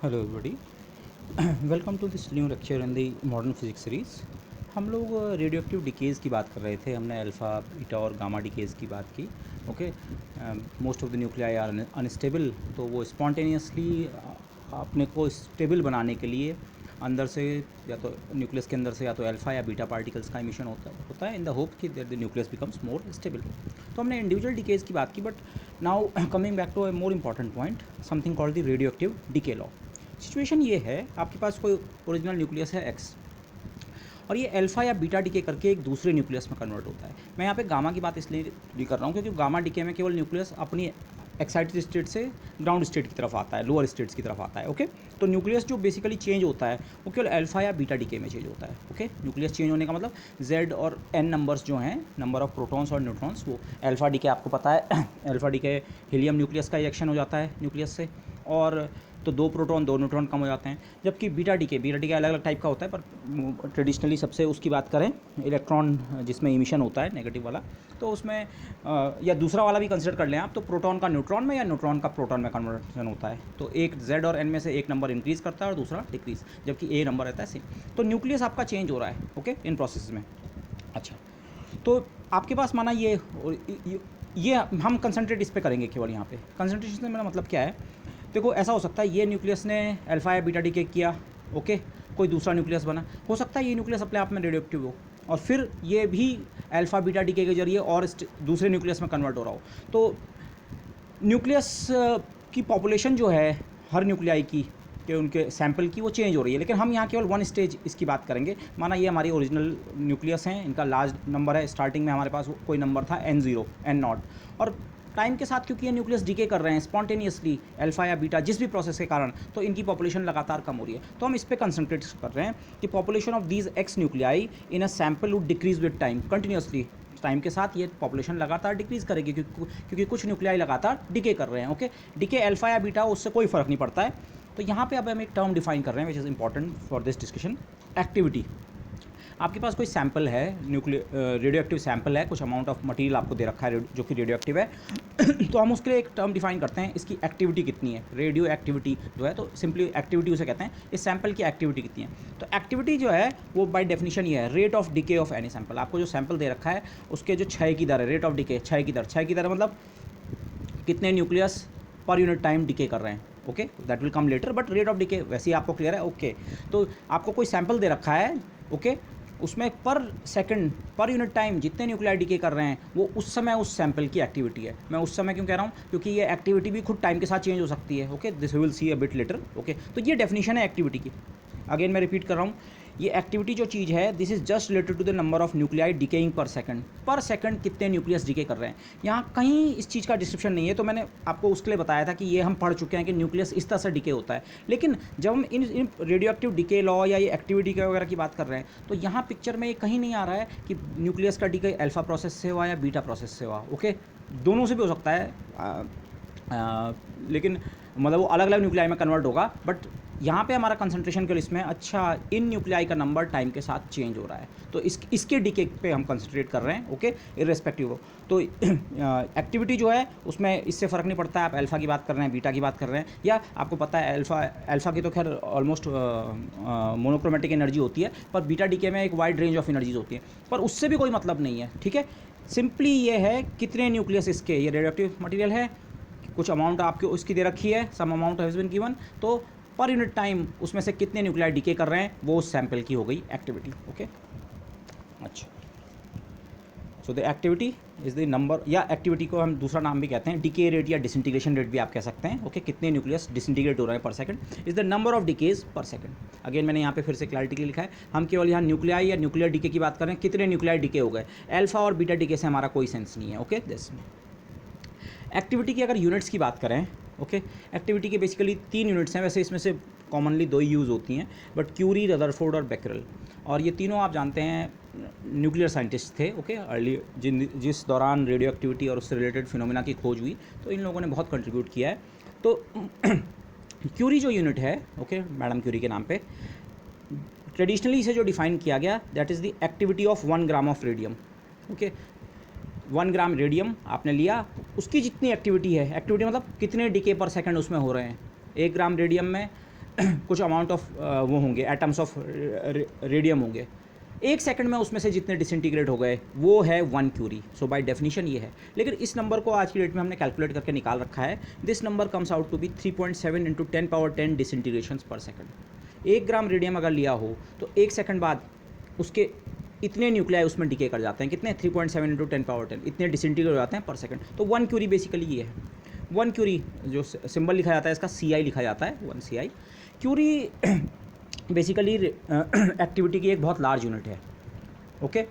Hello everybody, welcome to this new lecture in the modern physics series. हम लोग radio active डिकेज़ की बात कर रहे थे। हमने अल्फ़ा बीटा और गामा डिकेज़ की बात की। Okay, most of the nuclei are unstable, तो वो स्पॉन्टेनियसली अपने को स्टेबल बनाने के लिए अंदर से या तो न्यूक्लियस के अंदर से या तो अल्फ़ा या बीटा पार्टिकल्स का इमिशन होता है in the hope that the nucleus becomes more stable. तो हमने इंडिविजुअल डिकेज़ की बात की, but now coming back to a more important point, something called the radio active decay law. Situation ये है, आपके पास कोई ओरिजिनल न्यूक्लियस है एक्स, और ये अल्फ़ा या बीटा डिके करके एक दूसरे न्यूक्लियस में कन्वर्ट होता है। मैं यहाँ पे गामा की बात इसलिए भी कर रहा हूँ क्योंकि गामा डिके में केवल न्यूक्लियस अपनी एक्साइटेड स्टेट से ग्राउंड स्टेट की तरफ आता है, लोअर स्टेट्स की तरफ आता है। ओके, तो न्यूक्लियस जो बेसिकली चेंज होता है वो केवल अल्फ़ा या बीटा डिके में चेंज होता है। ओके, न्यूक्लियस चेंज होने का मतलब जेड और एन नंबर्स जो हैं, नंबर ऑफ प्रोटॉन्स और न्यूट्रॉन्स, वो अल्फ़ा डिके आपको पता है अल्फ़ा डिके हीलियम न्यूक्लियस का इजेक्शन हो जाता है न्यूक्लियस से, और तो 2 प्रोटॉन 2 न्यूट्रॉन कम हो जाते हैं। जबकि बीटा डिके अलग अलग टाइप का होता है, पर ट्रेडिशनली सबसे उसकी बात करें इलेक्ट्रॉन जिसमें इमिशन होता है नेगेटिव वाला, तो उसमें या दूसरा वाला भी कंसिडर कर लें आप, तो प्रोटॉन का न्यूट्रॉन में या न्यूट्रॉन का प्रोटॉन में कन्वर्जन होता है। तो एक जेड और एन में से एक नंबर इंक्रीज़ करता है और दूसरा डिक्रीज़, जबकि ए नंबर रहता है सेम। तो न्यूक्लियस आपका चेंज हो रहा है ओके इन प्रोसेस में। अच्छा, तो आपके पास माना ये हम कंसंट्रेट इस पे करेंगे केवल। यहाँ पे कंसंट्रेशन से मेरा मतलब क्या है, देखो ऐसा हो सकता है ये न्यूक्लियस ने अल्फ़ा या बीटा डिके किया, ओके, कोई दूसरा न्यूक्लियस बना, हो सकता है ये न्यूक्लियस अपने आप में रेडियो एक्टिव हो और फिर ये भी अल्फ़ा बीटा डिके के जरिए और दूसरे न्यूक्लियस में कन्वर्ट हो रहा हो। तो न्यूक्लियस की पॉपुलेशन जो है हर न्यूक्लियाई की कि उनके सैंपल की वो चेंज हो रही है, लेकिन हम यहाँ केवल वन स्टेज इसकी बात करेंगे। माना ये हमारी ओरिजिनल न्यूक्लियस हैं, इनका लार्ज नंबर है, स्टार्टिंग में हमारे पास कोई नंबर था n0 n0, और टाइम के साथ क्योंकि ये न्यूक्लियस डिके कर रहे हैं स्पॉन्टेनियसली अल्फ़ा या बीटा जिस भी प्रोसेस के कारण, तो इनकी पॉपुलेशन लगातार कम हो रही है। तो हम इस पर कंसंट्रेट कर रहे हैं कि population of these x nuclei in a sample would decrease with time continuously. Time के साथ ये पॉपुलेशन लगातार डिक्रीज़ करेगी क्योंकि कुछ न्यूक्लियाई लगातार डिके कर रहे हैं। ओके, डिके अल्फ़ा या बीटा उससे कोई फ़र्क नहीं पड़ता है। तो यहाँ पे अब हम एक टर्म डिफाइन कर रहे हैं which is important for this discussion, activity. आपके पास कोई सैंपल है, रेडियो एक्टिव सैंपल है, कुछ अमाउंट ऑफ मटेरियल आपको दे रखा है जो कि रेडियो एक्टिव है तो हम उसके लिए एक टर्म डिफाइन करते हैं, इसकी एक्टिविटी कितनी है, रेडियो एक्टिविटी जो है, तो सिंपली एक्टिविटी उसे कहते हैं, इस सैंपल की एक्टिविटी कितनी है। तो एक्टिविटी जो है वो बाय डेफिनेशन ये है, rate of decay of any sample. आपको जो सैंपल दे रखा है उसके जो क्षय की दर है, रेट ऑफ डिके, क्षय की दर मतलब कितने न्यूक्लियस पर यूनिट टाइम डिके कर रहे हैं। Okay, that will come later, but rate of decay वैसे ही आपको क्लियर है। ओके, तो आपको कोई सैंपल दे रखा है, ओके, उसमें पर सेकंड पर यूनिट टाइम जितने न्यूक्लियाई डिके कर रहे हैं वो उस समय उस सैंपल की एक्टिविटी है। मैं उस समय क्यों कह रहा हूँ, क्योंकि ये एक्टिविटी भी खुद टाइम के साथ चेंज हो सकती है। Okay, this we will see a bit later. Okay, तो ये डेफिनेशन है एक्टिविटी की। अगेन मैं रिपीट कर रहा हूँ, ये एक्टिविटी जो चीज़ है, this is just related to the number of nuclei decaying per second कितने न्यूक्लियस डिके कर रहे हैं। यहाँ कहीं इस चीज़ का डिस्क्रिप्शन नहीं है, तो मैंने आपको उसके लिए बताया था कि ये हम पढ़ चुके हैं कि न्यूक्लियस इस तरह से डिके होता है। लेकिन जब हम इन रेडियो एक्टिव डिके लॉ या ये एक्टिविटी वगैरह की बात कर रहे हैं, तो यहाँ पिक्चर में ये कहीं नहीं आ रहा है कि न्यूक्लियस का डिके अल्फा प्रोसेस से हुआ या बीटा प्रोसेस से हुआ। ओके, दोनों से भी हो सकता है, लेकिन मतलब वो अलग अलग न्यूक्लियाई में कन्वर्ट होगा, बट यहाँ पे हमारा कंसंट्रेशन के लिस्ट में अच्छा इन न्यूक्लियाई का नंबर टाइम के साथ चेंज हो रहा है, तो इसके डिके पे हम कंसंट्रेट कर रहे हैं। ओके, इर्रेस्पेक्टिव हो, तो एक्टिविटी जो है उसमें इससे फ़र्क नहीं पड़ता है आप अल्फ़ा की बात कर रहे हैं, बीटा की बात कर रहे हैं, या आपको पता है अल्फ़ा की तो खैर ऑलमोस्ट मोनोक्रोमेटिक एनर्जी होती है, पर बीटा डिके में एक वाइड रेंज ऑफ एनर्जीज होती है, पर उससे भी कोई मतलब नहीं है। ठीक है, सिंपली ये है कितने न्यूक्लियस इसके, ये रेडियोएक्टिव मटेरियल है, कुछ अमाउंट आपको उसकी दे रखी है, some amount has been given, तो पर यूनिट टाइम उसमें से कितने न्यूक्लियाई डिके कर रहे हैं वो उस सैंपल की हो गई एक्टिविटी। ओके, अच्छा, so the activity is the number, या एक्टिविटी को हम दूसरा नाम भी कहते हैं डिके रेट या डिसइंटीग्रेशन रेट भी आप कह सकते हैं। ओके, कितने न्यूक्लियस डिसइंटीग्रेट हो रहे हैं पर second is the number of decays per second. Again मैंने यहाँ पे फिर से क्लैरिटी के लिए लिखा है, हम केवल यहाँ न्यूक्लियाई या न्यूक्लियर डिके की बात करें, कितने न्यूक्लियाई डिके हो गए, अल्फा और बीटा डिके से हमारा कोई सेंस नहीं है। ओके, दिस एक्टिविटी की अगर यूनिट्स की बात करें, ओके, एक्टिविटी के बेसिकली 3 यूनिट्स हैं, वैसे इसमें से कॉमनली 2 ही यूज़ होती हैं, बट क्यूरी, रदरफोर्ड और बेकरेल, और ये तीनों आप जानते हैं न्यूक्लियर साइंटिस्ट थे। ओके, अर्ली जिस दौरान रेडियो एक्टिविटी और उससे रिलेटेड फिनोमिना की खोज हुई, तो इन लोगों ने बहुत कंट्रीब्यूट किया है। तो क्यूरी जो यूनिट है, ओके, मैडम क्यूरी के नाम पे ट्रेडिशनली इसे जो डिफाइन किया गया, that is the activity of 1 gram of radium. Okay, 1 gram radium आपने लिया, उसकी जितनी एक्टिविटी है, एक्टिविटी मतलब कितने डिके पर सेकंड उसमें हो रहे हैं, 1 ग्राम रेडियम में कुछ अमाउंट ऑफ वो होंगे, एटम्स ऑफ रेडियम होंगे, 1 सेकंड में उसमें से जितने डिसइंटीग्रेट हो गए वो है 1 क्यूरी। सो बाय डेफिनेशन ये है। लेकिन इस नंबर को आज की डेट में हमने कैलकुलेट करके निकाल रखा है। This number comes out to be 3.7 into 10 disintegrations per second. 1 gram radium अगर लिया हो तो 1 सेकंड बाद उसके इतने न्यूक्लियाई उसमें डिके कर जाते हैं। कितने? 3.7 इंटू 10 इतने डिसइंटीग्रेट हो जाते हैं पर सेकंड। तो 1 क्यूरी बेसिकली ये है। 1 क्यूरी जो सिंबल लिखा जाता है इसका CI लिखा जाता है, 1 CI। क्यूरी बेसिकली एक्टिविटी की एक बहुत लार्ज यूनिट है। ओके,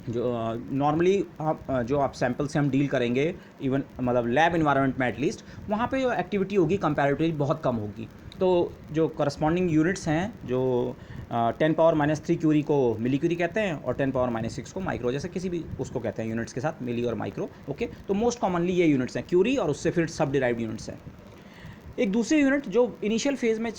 जो नॉर्मली जो आप सैंपल से हम डील करेंगे, इवन मतलब लैब इन्वायरमेंट में एटलीस्ट, वहाँ पे जो एक्टिविटी होगी कंपैरेटिवली बहुत कम होगी। तो जो करस्पॉन्डिंग यूनिट्स हैं, जो 10⁻³ क्यूरी को मिली क्यूरी कहते हैं और 10⁻�6 को माइक्रो, जैसे किसी भी उसको कहते हैं यूनिट्स के साथ, मिली और माइक्रो। ओके, तो मोस्ट कॉमनली ये यूनिट्स हैं क्यूरी, और उससे फिर सब डिराइव्ड यूनिट्स हैं। एक दूसरी यूनिट जो इनिशियल फेज़ में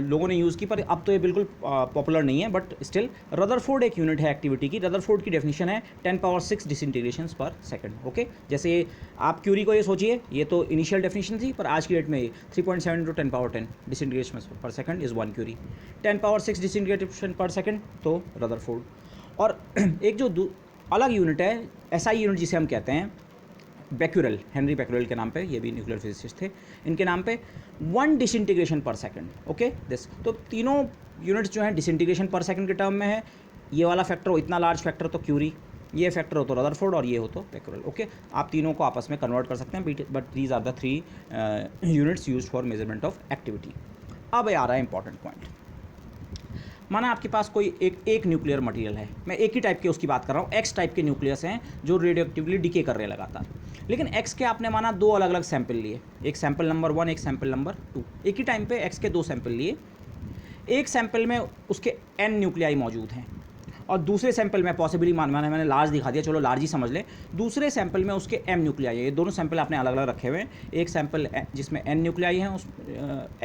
लोगों ने यूज़ की, पर अब तो ये बिल्कुल पॉपुलर नहीं है, बट स्टिल रदरफोर्ड एक यूनिट है एक्टिविटी की। रदरफोर्ड की डेफिनेशन है 10⁻6 डिसइंटीग्रेशंस पर सेकंड। ओके, जैसे आप क्यूरी को ये सोचिए, ये तो इनिशियल डेफिनेशन थी, पर आज की डेट में 3.7 into 10⁻10 disintegration per second is 1 curie. 10⁻6 disintegration per second, तो रदरफोर्ड। और एक जो अलग यूनिट है, SI यूनिट जिसे हम कहते हैं, बेक्यूरेल, हेनरी बेक्यूरेल के नाम पे, ये भी न्यूक्लियर फिजिसिस्ट थे, इनके नाम पे 1 disintegration per second. Okay, this तो तीनों यूनिट्स जो हैं डिसइंटीग्रेशन पर सेकंड के टर्म में है। ये वाला फैक्टर हो, इतना लार्ज फैक्टर तो क्यूरी, ये फैक्टर हो तो रदरफोर्ड, और ये हो तो बेक्यूरेल। ओके, आप तीनों को आपस में कन्वर्ट कर सकते हैं, but these are the 3 units used for measurement of activity. अब आ रहा है इंपॉर्टेंट पॉइंट। माना आपके पास कोई एक न्यूक्लियर मटेरियल है, मैं एक ही टाइप के उसकी बात कर रहा हूँ, X टाइप के न्यूक्लियस हैं जो रेडियो एक्टिवली डिके कर रहे हैं लगातार। लेकिन X के आपने माना 2 अलग अलग सैंपल लिए, एक सैंपल नंबर 1, एक सैंपल नंबर 2। एक ही टाइम पे X के 2 सैंपल लिए, एक सैंपल में उसके N न्यूक्लियाई मौजूद हैं, और दूसरे सैंपल में पॉसिबली मैंने लार्ज दिखा दिया, चलो लार्ज ही समझ लें, दूसरे सैंपल में उसके M न्यूक्लियाई है। ये दोनों सैंपल आपने अलग अलग रखे हुए हैं, एक सैंपल जिसमें N न्यूक्लियाई हैं उस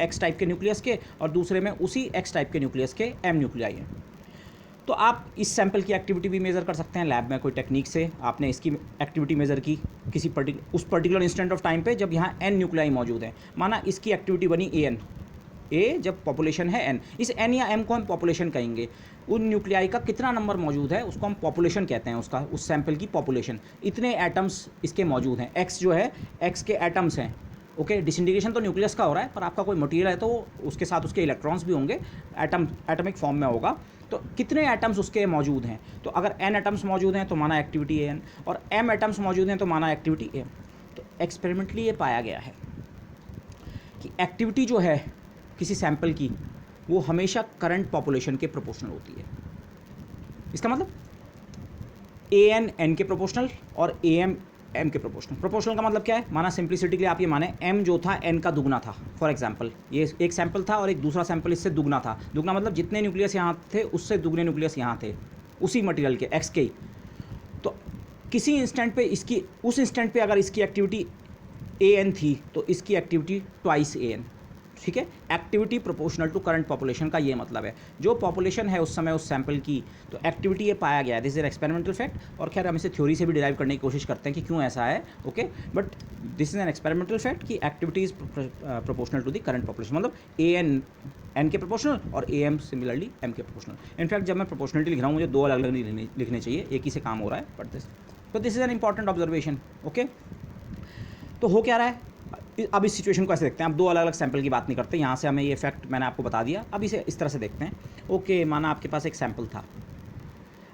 X टाइप के न्यूक्लियस के, और दूसरे में उसी X टाइप के न्यूक्लियस के M न्यूक्लियाई हैं। तो आप इस सैंपल की एक्टिविटी भी मेज़र कर सकते हैं लैब में, कोई टेक्निक से आपने इसकी एक्टिविटी मेज़र की किसी उस पर्टिकुलर इंस्टेंट ऑफ टाइम पे जब यहाँ N न्यूक्लियाई मौजूद है। माना इसकी एक्टिविटी बनी AN, A जब पॉपुलेशन है N, इस N या M को हम पॉपुलेशन कहेंगे। उन न्यूक्लियाई का कितना नंबर मौजूद है उसको हम पॉपुलेशन कहते हैं, उसका उस सैंपल की पॉपुलेशन। इतने एटम्स इसके मौजूद हैं, X जो है X के एटम्स हैं। ओके, डिसइंटीग्रेशन तो न्यूक्लियस का हो रहा है, पर आपका कोई मटेरियल है तो उसके साथ उसके इलेक्ट्रॉन्स भी होंगे, एटमिक फॉर्म में होगा। तो कितने एटम्स उसके मौजूद हैं, तो अगर N एटम्स मौजूद हैं तो माना एक्टिविटी AN, और M एटम्स मौजूद हैं तो माना एक्टिविटी AM। तो एक्सपेरिमेंटली ये पाया गया है कि एक्टिविटी जो है किसी सैंपल की वो हमेशा करंट पॉपुलेशन के प्रोपोर्शनल होती है। इसका मतलब AN N के प्रोपोर्शनल और AM M के प्रोपोर्शनल। प्रोपोर्शनल का मतलब क्या है? माना सिंप्लिसिटी के लिए आप ये माने M जो था N का दुगना था। फॉर एग्जांपल ये एक सैंपल था और एक दूसरा सैंपल इससे दुगना था। दुगना मतलब जितने न्यूक्लियस यहाँ थे उससे दुगने न्यूक्लियस यहाँ थे, उसी मटेरियल के X के ही। तो किसी इंस्टेंट पे इसकी, उस इंस्टेंट पे अगर इसकी एक्टिविटी AN थी तो इसकी एक्टिविटी ट्वाइस AN। ठीक है, activity proportional to current population का ये मतलब है। जो पॉपुलेशन है उस समय उस सैंपल की, तो एक्टिविटी ये पाया गया है। This is an experimental fact. और खैर हम इसे थ्योरी से भी डिराइव करने की कोशिश करते हैं कि क्यों ऐसा है। Okay, but this is an experimental fact कि activity is proportional to the current population. मतलब AN N के प्रोपोर्शनल और AM सिमिलरली M के प्रोपोर्शनल। इनफैक्ट जब मैं प्रोपोर्शनलिटी लिख रहा हूँ मुझे 2 अलग अलग नहीं लिखने चाहिए, एक ही से काम हो रहा है। But this is an important observation. Okay, तो हो क्या रहा है अब इस सिचुएशन को ऐसे देखते हैं। अब 2 अलग अलग सैंपल की बात नहीं करते, यहाँ से हमें ये फैक्ट मैंने आपको बता दिया। अब इसे इस तरह से देखते हैं। ओके, माना आपके पास एक सैंपल था।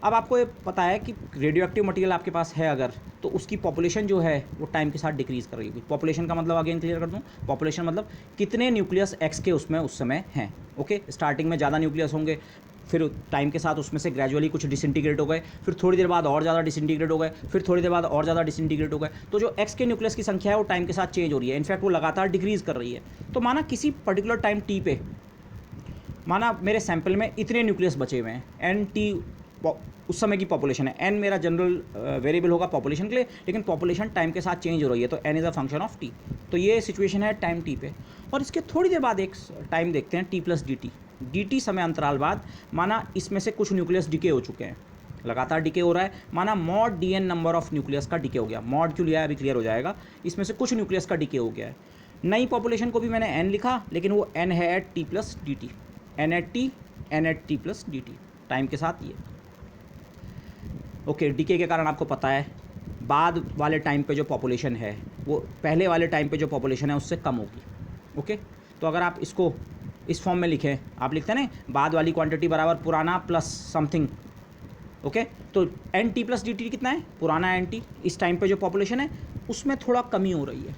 अब आपको ये पता है कि रेडियो एक्टिव मटेरियल आपके पास है अगर, तो उसकी पॉपुलेशन जो है वो टाइम के साथ डिक्रीज़ कर रही होगी। पॉपुलेशन का मतलब अगेन क्लियर कर दूँ, पॉपुलेशन मतलब कितने न्यूक्लियस X के उसमें उस समय हैं। ओके, स्टार्टिंग में ज़्यादा न्यूक्लियस होंगे, फिर टाइम के साथ उसमें से ग्रेजुअली कुछ डिसइंटीग्रेट हो गए, फिर थोड़ी देर बाद और ज़्यादा डिसइंटीग्रेट हो गए, फिर थोड़ी देर बाद और ज़्यादा डिसइंटीग्रेट हो गए। तो जो X के न्यूक्लियस की संख्या है वो टाइम के साथ चेंज हो रही है, इनफैक्ट वो लगातार डिक्रीज़ कर रही है। तो माना किसी पर्टिकुलर टाइम T पे, माना मेरे सैंपल में इतने न्यूक्लियस बचे हुए हैं, NT उस समय की पॉपुलेशन है। N मेरा जनरल वेरिएबल होगा पॉपुलेशन के लिए, लेकिन पॉपुलेशन टाइम के साथ चेंज हो रही है, तो N is a function of T। तो ये सिचुएशन है टाइम T पे। और इसके थोड़ी देर बाद एक टाइम देखते हैं T+dt समय अंतराल बाद। माना इसमें से कुछ न्यूक्लियस डिके हो चुके हैं, लगातार डिके हो रहा है। माना mod DN number of nucleus का डिके हो गया। मॉड क्यों लिया है अभी क्लियर हो जाएगा। इसमें से कुछ न्यूक्लियस का डिके हो गया है। नई पॉपुलेशन को भी मैंने n लिखा, लेकिन वो n है at t plus d t, n at t, n at t plus d t, time के साथ ये। ओके, डीके के कारण आपको पता है बाद वाले टाइम पे जो पॉपुलेशन है वो पहले वाले टाइम पे जो पॉपुलेशन है उससे कम होगी। ओके, तो अगर आप इसको इस फॉर्म में लिखें, आप लिखते हैं ना बाद वाली क्वांटिटी बराबर पुराना प्लस समथिंग। ओके, तो n t plus d t कितना है, पुराना एन टी, इस टाइम पे जो पॉपुलेशन है उसमें थोड़ा कमी हो रही है,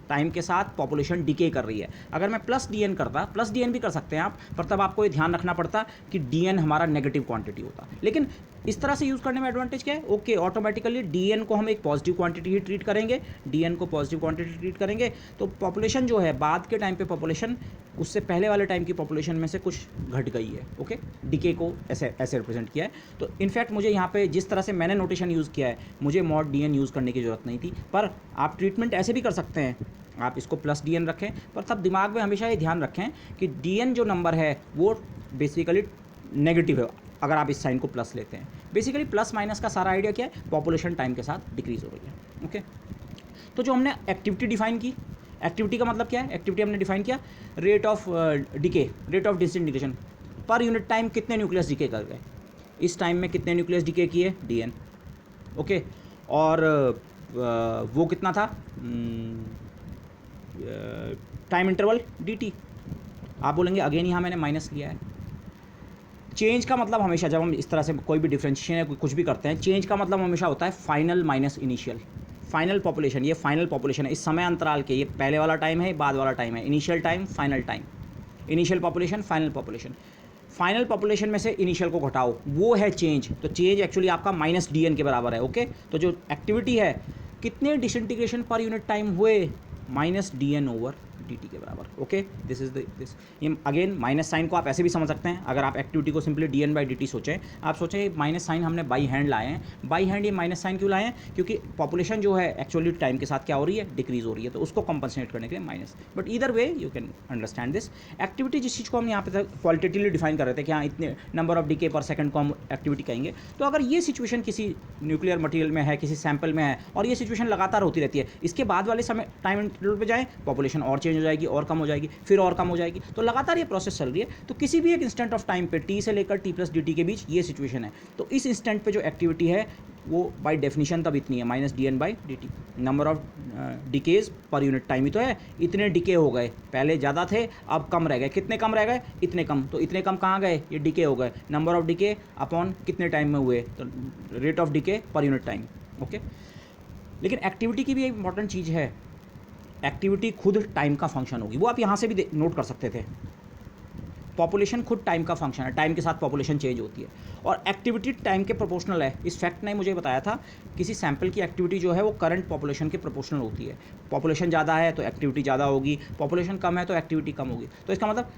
टाइम के साथ पॉपुलेशन डिके कर रही है। अगर मैं प्लस डी एन करता, प्लस डी एन भी कर सकते हैं आप, पर तब आपको ये ध्यान रखना पड़ता कि डी एन हमारा नेगेटिव क्वांटिटी होता। लेकिन इस तरह से यूज़ करने में एडवांटेज क्या है, ओके ऑटोमेटिकली डी एन को हम एक पॉजिटिव क्वांटिटी ही ट्रीट करेंगे, डी एन को पॉजिटिव क्वांटिटी ट्रीट करेंगे, तो पॉपुलेशन जो है बाद के टाइम पे पॉपुलेशन उससे पहले वाले टाइम की पॉपुलेशन में से कुछ घट गई है। ओके, डिके को ऐसे ऐसे रिप्रेजेंट किया है। तो इनफैक्ट मुझे यहाँ पे जिस तरह से मैंने नोटेशन यूज़ किया है, मुझे मॉड डी एन यूज़ करने की ज़रूरत नहीं थी, पर आप ट्रीटमेंट ऐसे भी कर सकते हैं, आप इसको प्लस डी एन रखें, पर तब दिमाग में हमेशा ये ध्यान रखें कि डी एन जो नंबर है वो बेसिकली नेगेटिव है अगर आप इस साइन को प्लस लेते हैं। बेसिकली प्लस माइनस का सारा आइडिया क्या है, पॉपुलेशन टाइम के साथ डिक्रीज हो रही है। ओके, तो जो हमने एक्टिविटी डिफाइन की, एक्टिविटी का मतलब क्या है, एक्टिविटी हमने डिफाइन किया rate of decay, rate of disintegration पर यूनिट टाइम कितने न्यूक्लियस डिके कर गए, इस टाइम में कितने न्यूक्लियस डिके किए, डी एन। ओके, और वो कितना था, टाइम इंटरवल डी टी। आप बोलेंगे अगेन यहाँ मैंने माइनस लिया है। चेंज का मतलब हमेशा जब हम इस तरह से कोई भी डिफ्रेंशिएशन या कुछ भी करते हैं, चेंज का मतलब हमेशा होता है final minus initial. Final population, ये फाइनल पॉपुलेशन है इस समय अंतराल के, ये पहले वाला टाइम है, बाद वाला टाइम है, initial time, final time, initial population, final population. Final population में से इनिशियल को घटाओ, वो है चेंज। तो चेंज एक्चुअली आपका माइनस डी एन के बराबर है। ओके, तो जो एक्टिविटी है कितने डिसइंटीग्रेशन पर यूनिट टाइम हुए, minus D n over d t के बराबर। Okay, this is this. ये अगेन माइनस साइन को आप ऐसे भी समझ सकते हैं, अगर आप एक्टिविटी को simply d N by D t सोचें, आप सोचें माइनस साइन हमने बाई हैंड लाए हैं। बाई हैंड ये माइनस साइन क्यों लाए हैं, क्योंकि पॉपुलेशन जो है एक्चुअली टाइम के साथ क्या हो रही है, डिक्रीज हो रही है, तो उसको कंपनसेट करने के लिए minus. But either way you can understand this. Activity जिस चीज़ को हम यहाँ पे क्वालिटेटिवली डिफाइन कर रहे थे कि हाँ इतने नंबर ऑफ डीके पर सेकंड को हम एक्टिविटी कहेंगे, तो अगर ये सिचुएशन किसी न्यूक्लियर मटेरियल में है, किसी सैंपल में है, और ये सिचुएशन लगातार होती रहती है, इसके बाद वाले समय टाइम इंटरवल पे जाएँ, पॉपुलेशन और चेंज हो जाएगी, और कम हो जाएगी, फिर और कम हो जाएगी, तो लगातार ये प्रोसेस चल रही है। तो किसी भी एक इंस्टेंट ऑफ टाइम पे टी से लेकर टी प्लस डी टी के बीच ये सिचुएशन है, तो इस इंस्टेंट पे जो एक्टिविटी है वो बाय डेफिनेशन तब इतनी है, minus D N by D T. Number of decays per unit time ही तो है, इतने डिके हो गए, पहले ज़्यादा थे अब कम रह गए, कितने कम रह गए, इतने कम। तो इतने कम कहाँ गए, ये डिके हो गए, नंबर ऑफ डिके अपॉन कितने टाइम में हुए, तो रेट ऑफ डिके पर यूनिट टाइम। ओके, लेकिन एक्टिविटी की भी एक इंपॉर्टेंट चीज़ है, एक्टिविटी खुद टाइम का फंक्शन होगी, वो आप यहाँ से भी नोट कर सकते थे। पॉपुलेशन खुद टाइम का फंक्शन है, टाइम के साथ पॉपुलेशन चेंज होती है, और एक्टिविटी टाइम के प्रोपोर्शनल है। इस फैक्ट ने मुझे बताया था किसी सैंपल की एक्टिविटी जो है वो करंट पॉपुलेशन के प्रोपोर्शनल होती है। पॉपुलेशन ज़्यादा है तो एक्टिविटी ज़्यादा होगी, पॉपुलेशन कम है तो एक्टिविटी कम होगी। तो इसका मतलब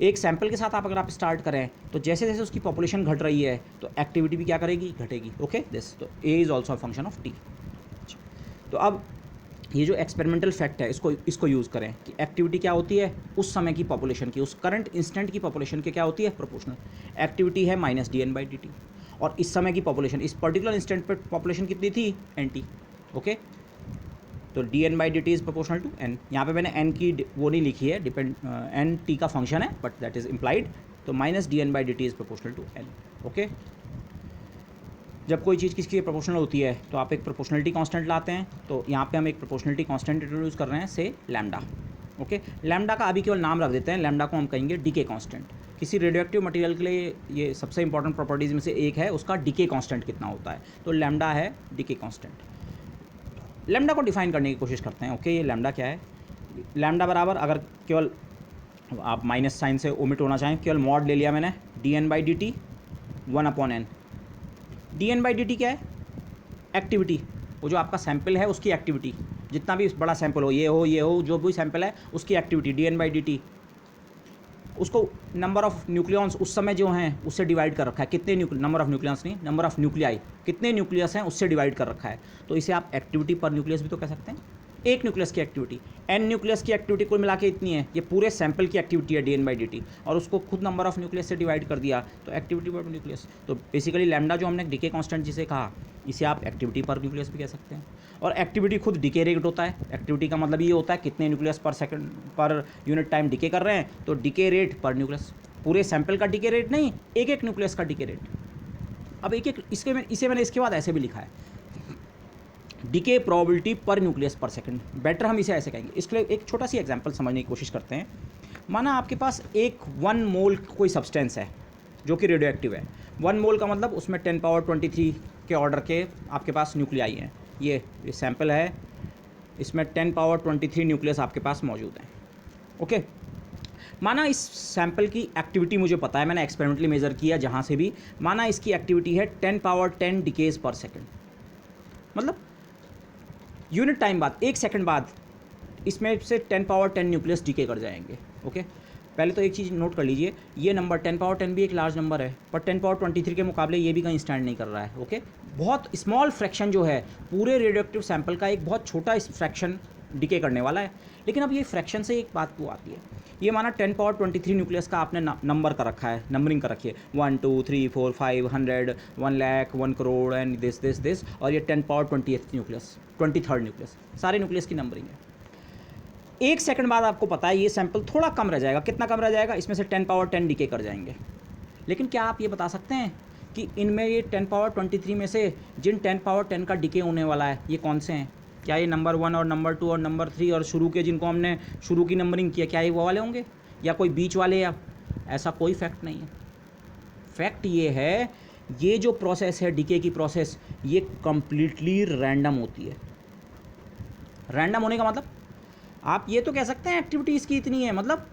एक सैंपल के साथ अगर आप स्टार्ट करें तो जैसे जैसे उसकी पॉपुलेशन घट रही है तो एक्टिविटी भी क्या करेगी, घटेगी। ओके, दिस, तो A is also a function of T. तो अब ये जो एक्सपेरिमेंटल फैक्ट है इसको यूज़ करें कि एक्टिविटी क्या होती है उस समय की पॉपुलेशन की, उस करंट इंस्टेंट की पॉपुलेशन के क्या होती है, प्रोपोर्शनल। एक्टिविटी है minus D N by D t, और इस समय की पॉपुलेशन, इस पर्टिकुलर इंस्टेंट पर पॉपुलेशन कितनी थी, एन टी। ओके, तो d N by D t is proportional to n. यहाँ पे मैंने एन की वो नहीं लिखी है, डिपेंड एन टी का फंक्शन है, बट दैट इज़ इम्प्लाइड। तो minus D N by D t is proportional to n. Okay, जब कोई चीज़ किसकी प्रोपोर्शनल होती है तो आप एक प्रोपोर्शनलिटी कांस्टेंट लाते हैं, तो यहाँ पे हम एक प्रोपोर्शनलिटी कांस्टेंट इंट्रोड्यूस कर रहे हैं, से लैम्डा। ओके, लैम्डा का अभी केवल नाम रख देते हैं, लैम्डा को हम कहेंगे डीके कांस्टेंट। किसी रेडियोएक्टिव मटेरियल के लिए ये सबसे इंपॉर्टेंट प्रॉपर्टीज़ में से एक है, उसका डीके कांस्टेंट कितना होता है, तो लैम्डा है डीके कांस्टेंट। लैम्डा को डिफाइन करने की कोशिश करते हैं। ओके, ये लैम्डा क्या है, लैम्डा बराबर, अगर केवल आप माइनस साइन से ओमिट होना चाहें, केवल मॉड ले लिया मैंने, d N by D t 1/n। D N by D t क्या है, एक्टिविटी, वो जो आपका सैंपल है उसकी एक्टिविटी, जितना भी बड़ा सैंपल हो, ये हो जो भी सैंपल है उसकी activity, d N by D t. उसको नंबर ऑफ न्यूक्लियॉन्स उस समय जो हैं उससे डिवाइड कर रखा है, कितने नंबर ऑफ न्यूक्लियॉन्स नहीं, नंबर ऑफ न्यूक्लियाई, कितने न्यूक्लियस हैं उससे डिवाइड कर रखा है। तो इसे आप एक्टिविटी पर न्यूक्लियस भी तो कह सकते हैं। एक न्यूक्लियस की एक्टिविटी, एन न्यूक्लियस की एक्टिविटी कुल मिला के इतनी है, ये पूरे सैंपल की एक्टिविटी है dN/dt, और उसको खुद नंबर ऑफ न्यूक्लियस से डिवाइड कर दिया तो एक्टिविटी पर न्यूक्लियस। तो बेसिकली लैम्डा जो हमने डिके कांस्टेंट जिसे कहा, इसे आप एक्टिविटी पर न्यूक्लियस भी कह सकते हैं। और एक्टिविटी खुद डिके रेट होता है। एक्टिविटी का मतलब ये होता है कितने न्यूक्लियस पर सेकंड पर यूनिट टाइम डिके कर रहे हैं, तो डिके रेट पर न्यूक्लियस, पूरे सैंपल का डिके रेट नहीं, एक एक न्यूक्लियस का डिके रेट। अब एक एक इसे मैंने इसके बाद ऐसे भी लिखा है, डिके प्रोबेबिलिटी पर न्यूक्लियस पर सेकंड। बेटर हम इसे ऐसे कहेंगे। इसके लिए एक छोटा सी एग्जांपल समझने की कोशिश करते हैं। माना आपके पास एक 1 मोल कोई सब्सटेंस है जो कि रेडियो एक्टिव है। 1 मोल का मतलब उसमें 10⁻23 के ऑर्डर के आपके पास न्यूक्लियाई हैं। ये सैंपल है, इसमें 10⁻23 न्यूक्लियस आपके पास मौजूद हैं। ओके, माना इस सैंपल की एक्टिविटी मुझे पता है, मैंने एक्सपेरिमेंटली मेजर किया जहाँ से भी। माना इसकी एक्टिविटी है 10⁻10 डिकेज पर सेकंड, मतलब यूनिट टाइम बाद, 1 सेकंड बाद इसमें से 10⁻10 न्यूक्लियस डीके कर जाएंगे। ओके, पहले तो एक चीज़ नोट कर लीजिए, ये नंबर 10⁻10 भी एक लार्ज नंबर है, पर 10⁻23 के मुकाबले ये भी कहीं स्टैंड नहीं कर रहा है। ओके, बहुत स्मॉल फ्रैक्शन जो है पूरे रेडियो एक्टिव सैंपल का, एक बहुत छोटा फ्रैक्शन डिके करने वाला है। लेकिन अब ये फ्रैक्शन से एक बात वो आती है, ये माना 10⁻23 न्यूक्लियस का आपने नंबर कर रखा है, नंबरिंग कर रखी है 1 2 3 4 5 100 1 लाख 1 करोड़ एंड दिस, और ये 10⁻20 न्यूक्लियस, 23rd न्यूक्लियस, सारे न्यूक्लियस की नंबरिंग है। 1 सेकंड बाद आपको पता है ये सैंपल थोड़ा कम रह जाएगा। कितना कम रह जाएगा? इसमें से 10⁻10 डीके कर जाएंगे। लेकिन क्या आप ये बता सकते हैं कि इनमें ये 10⁻23 में से जिन 10⁻10 का डीके होने वाला है ये कौन से हैं? क्या ये नंबर 1 और नंबर 2 और नंबर 3 और शुरू के जिनको हमने शुरू की नंबरिंग किया, क्या ये वो वाले होंगे या कोई बीच वाले? या ऐसा कोई फैक्ट नहीं है। फैक्ट ये है, ये जो प्रोसेस है डीके की प्रोसेस, ये कंप्लीटली रैंडम होती है। रैंडम होने का मतलब आप ये तो कह सकते हैं एक्टिविटी इसकी इतनी है, मतलब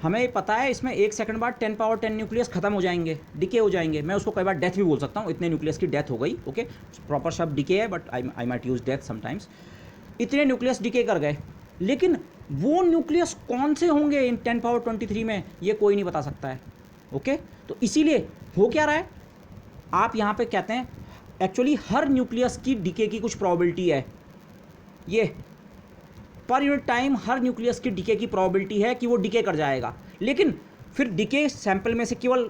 हमें पता है इसमें 1 सेकंड बाद 10⁻10 न्यूक्लियस खत्म हो जाएंगे, डिके हो जाएंगे। मैं उसको कई बार डेथ भी बोल सकता हूँ, इतने न्यूक्लियस की डेथ हो गई। ओके, प्रॉपर शब्द डिके है, but I might use death sometimes. इतने न्यूक्लियस डिके कर गए, लेकिन वो न्यूक्लियस कौन से होंगे इन 10⁻23 में, ये कोई नहीं बता सकता है। ओके, तो इसीलिए हो क्या रहा है, आप यहाँ पे कहते हैं एक्चुअली हर न्यूक्लियस की डिके की कुछ प्रोबेबिलिटी है। ये पर यूनिट टाइम हर न्यूक्लियस की डिके की प्रोबेबिलिटी है कि वो डिके कर जाएगा, लेकिन फिर डिके सैंपल में से केवल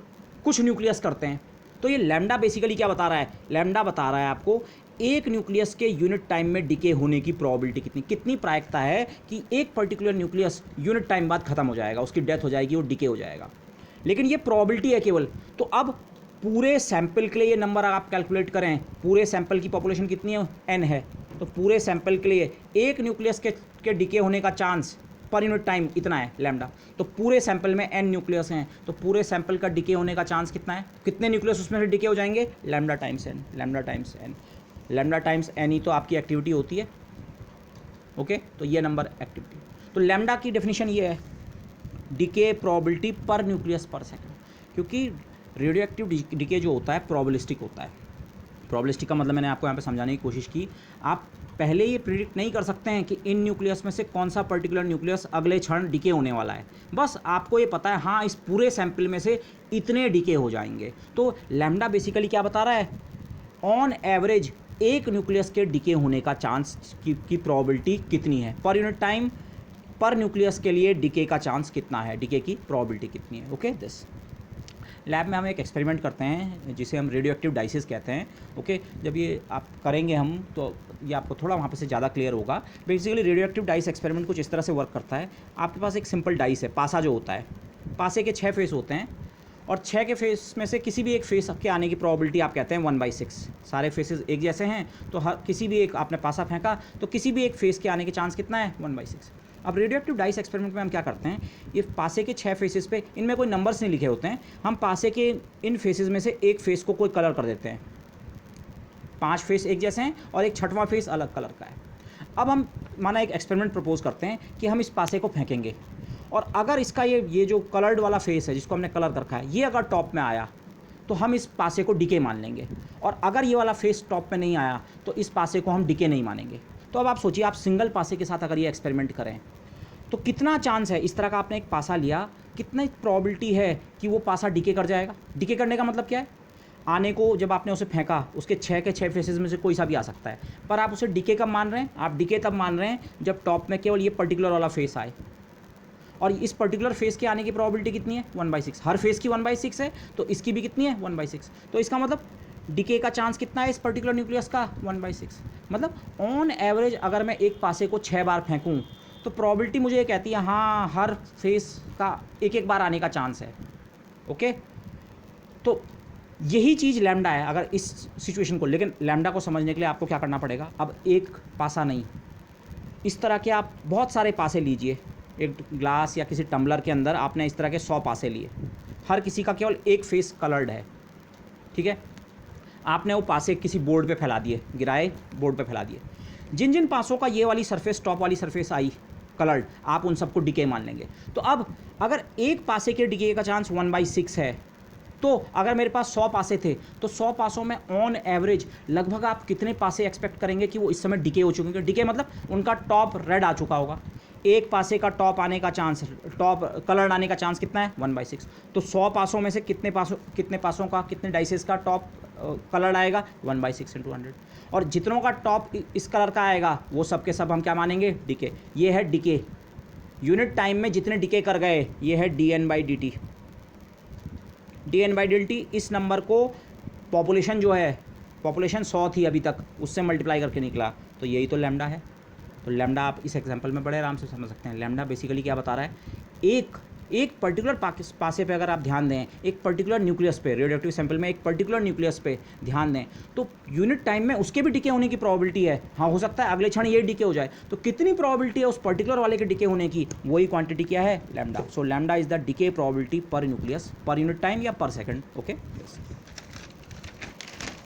कुछ न्यूक्लियस करते हैं। तो ये लैम्डा बेसिकली क्या बता रहा है? लैम्डा बता रहा है आपको एक न्यूक्लियस के यूनिट टाइम में डिके होने की प्रोबेबिलिटी कितनी प्रायिकता है कि एक पर्टिकुलर न्यूक्लियस यूनिट टाइम बाद खत्म हो जाएगा, उसकी डेथ हो जाएगी, वो डिके हो जाएगा। लेकिन ये प्रोबेबिलिटी है केवल। तो अब पूरे सैंपल के लिए ये नंबर आप कैलकुलेट करें, पूरे सैंपल की पॉपुलेशन कितनी है? n है। तो पूरे सैंपल के लिए एक न्यूक्लियस के डिके होने का चांस पर यूनिट टाइम इतना है लैम्डा। तो पूरे सैंपल में n न्यूक्लियस हैं, तो पूरे सैंपल का डिके होने का चांस कितना है? कितने न्यूक्लियस उसमें से डिके हो जाएंगे? Lambda times n, lambda times n, lambda times n ही तो आपकी एक्टिविटी होती है। ओके, तो ये नंबर एक्टिविटी। तो लैम्डा की डेफिनेशन ये है, डिके प्रोबेबिलिटी पर न्यूक्लियस पर सेकंड, क्योंकि रेडियो एक्टिव डिके जो होता है प्रोबेबिलिस्टिक होता है। प्रोबेबिलिस्टिक का मतलब मैंने आपको यहाँ पे समझाने की कोशिश की। आप पहले ये प्रिडिक्ट नहीं कर सकते हैं कि इन न्यूक्लियस में से कौन सा पर्टिकुलर न्यूक्लियस अगले क्षण डिके होने वाला है। बस आपको ये पता है हाँ इस पूरे सैंपल में से इतने डिके हो जाएंगे। तो लैम्डा बेसिकली क्या बता रहा है? ऑन एवरेज एक न्यूक्लियस के डिके होने का चांस की प्रोबेबिलिटी कितनी है पर यूनिट टाइम, पर न्यूक्लियस के लिए डिके का चांस कितना है, डिके की प्रोबेबिलिटी कितनी है। ओके, दिस लैब में हम एक एक्सपेरिमेंट करते हैं जिसे हम रेडियो एक्टिव डाइसेस कहते हैं। ओके, जब ये आप करेंगे हम तो ये आपको थोड़ा वहाँ पे से ज़्यादा क्लियर होगा। Basically radio active dice experiment कुछ इस तरह से वर्क करता है। आपके पास एक सिंपल डाइस है, पासा जो होता है, पासे के 6 फेस होते हैं और 6 के फेस में से किसी भी एक फेस के आने की प्रोबेबिलिटी आप कहते हैं 1/6। सारे फेसेस एक जैसे हैं तो हर किसी भी एक आपने पासा फेंका तो किसी भी एक फेस के आने के चांस कितना है? 1/6। अब रेडियो एक्टिव डाइस एक्सपेरिमेंट में हम क्या करते हैं, ये पासे के 6 फेसेस पे इनमें कोई नंबर्स नहीं लिखे होते हैं, हम पासे के इन फेसेस में से एक फेस को कोई कलर कर देते हैं। 5 फेस एक जैसे हैं और एक 6वां फेस अलग कलर का है। अब हम माना एक एक्सपेरिमेंट प्रपोज करते हैं कि हम इस पासे को फेंकेंगे और अगर इसका ये जो कलर्ड वाला फेस है जिसको हमने कलर कर रखा है, ये अगर टॉप में आया तो हम इस पासे को डिके मान लेंगे, और अगर ये वाला फेस टॉप में नहीं आया तो इस पासे को हम डिके नहीं मानेंगे। तो अब आप सोचिए, आप सिंगल पासे के साथ अगर ये एक्सपेरिमेंट करें तो कितना चांस है, इस तरह का आपने एक पासा लिया, कितनी प्रोबेबिलिटी है कि वो पासा डिके कर जाएगा। डिके करने का मतलब क्या है? आने को जब आपने उसे फेंका, उसके 6 के 6 फेसेस में से कोई सा भी आ सकता है, पर आप उसे डिके कब मान रहे हैं? आप डिके तब मान रहे हैं जब टॉप में केवल ये पर्टिकुलर वाला फेस आए, और इस पर्टिकुलर फेस के आने की प्रोबेबिलिटी कितनी है? 1/6। हर फेस की 1/6 है, तो इसकी भी कितनी है? 1/6। तो इसका मतलब डिके का चांस कितना है इस पर्टिकुलर न्यूक्लियस का? 1/6। मतलब ऑन एवरेज अगर मैं एक पासे को 6 बार फेंकूँ तो प्रोबेबिलिटी मुझे ये कहती है हाँ, हर फेस का एक एक बार आने का चांस है। ओके, तो यही चीज़ लैम्डा है अगर इस सिचुएशन को। लेकिन लैम्डा को समझने के लिए आपको क्या करना पड़ेगा? अब एक पासा नहीं, इस तरह के आप बहुत सारे पासे लीजिए। एक ग्लास या किसी टम्बलर के अंदर आपने इस तरह के 100 पासे लिए, हर किसी का केवल एक फेस कलर्ड है, ठीक है। आपने वो पासे किसी बोर्ड पे फैला दिए, गिराए, बोर्ड पे फैला दिए। जिन जिन पासों का ये वाली सरफेस, टॉप वाली सरफेस आई कलर्ड, आप उन सबको डिके मान लेंगे। तो अब अगर एक पासे के डिके का चांस 1/6 है, तो अगर मेरे पास 100 पासे थे तो 100 पासों में ऑन एवरेज लगभग आप कितने पासे एक्सपेक्ट करेंगे कि वो इस समय डिके हो चुके हैं? डिके मतलब उनका टॉप रेड आ चुका होगा। एक पासे का टॉप आने का चांस, टॉप कलर्ड आने का चांस कितना है? 1/6। तो 100 पासों में से कितने पासों का, कितने डाइसेस का टॉप कलर्ड आएगा? 1/6 × 100। और जितनों का टॉप इस कलर का आएगा वो सब के सब हम क्या मानेंगे? डिके। ये है डिके, यूनिट टाइम में जितने डिके कर गए, ये है dN/dt। dN/dt इस नंबर को पॉपुलेशन जो है, पॉपुलेशन 100 थी अभी तक, उससे मल्टीप्लाई करके निकला, तो यही तो लैम्डा है। तो लैम्डा आप इस एग्जांपल में बड़े आराम से समझ सकते हैं। लैम्डा बेसिकली क्या बता रहा है? एक पर्टिकुलर पासे पे अगर आप ध्यान दें, एक पर्टिकुलर न्यूक्लियस पे, रेडियोएक्टिव सैंपल में एक पर्टिकुलर न्यूक्लियस पे ध्यान दें, तो यूनिट टाइम में उसके भी डिके होने की प्रोबेबिलिटी है। हाँ, हो सकता है अगले क्षण ये डिके हो जाए, तो कितनी प्रोबेबिलिटी है उस पर्टिकुलर वाले के डिके होने की? वही क्वांटिटी क्या है? Lambda. So lambda is the decay probability पर न्यूक्लियस, पर यूनिट टाइम या पर सेकेंड। ओके,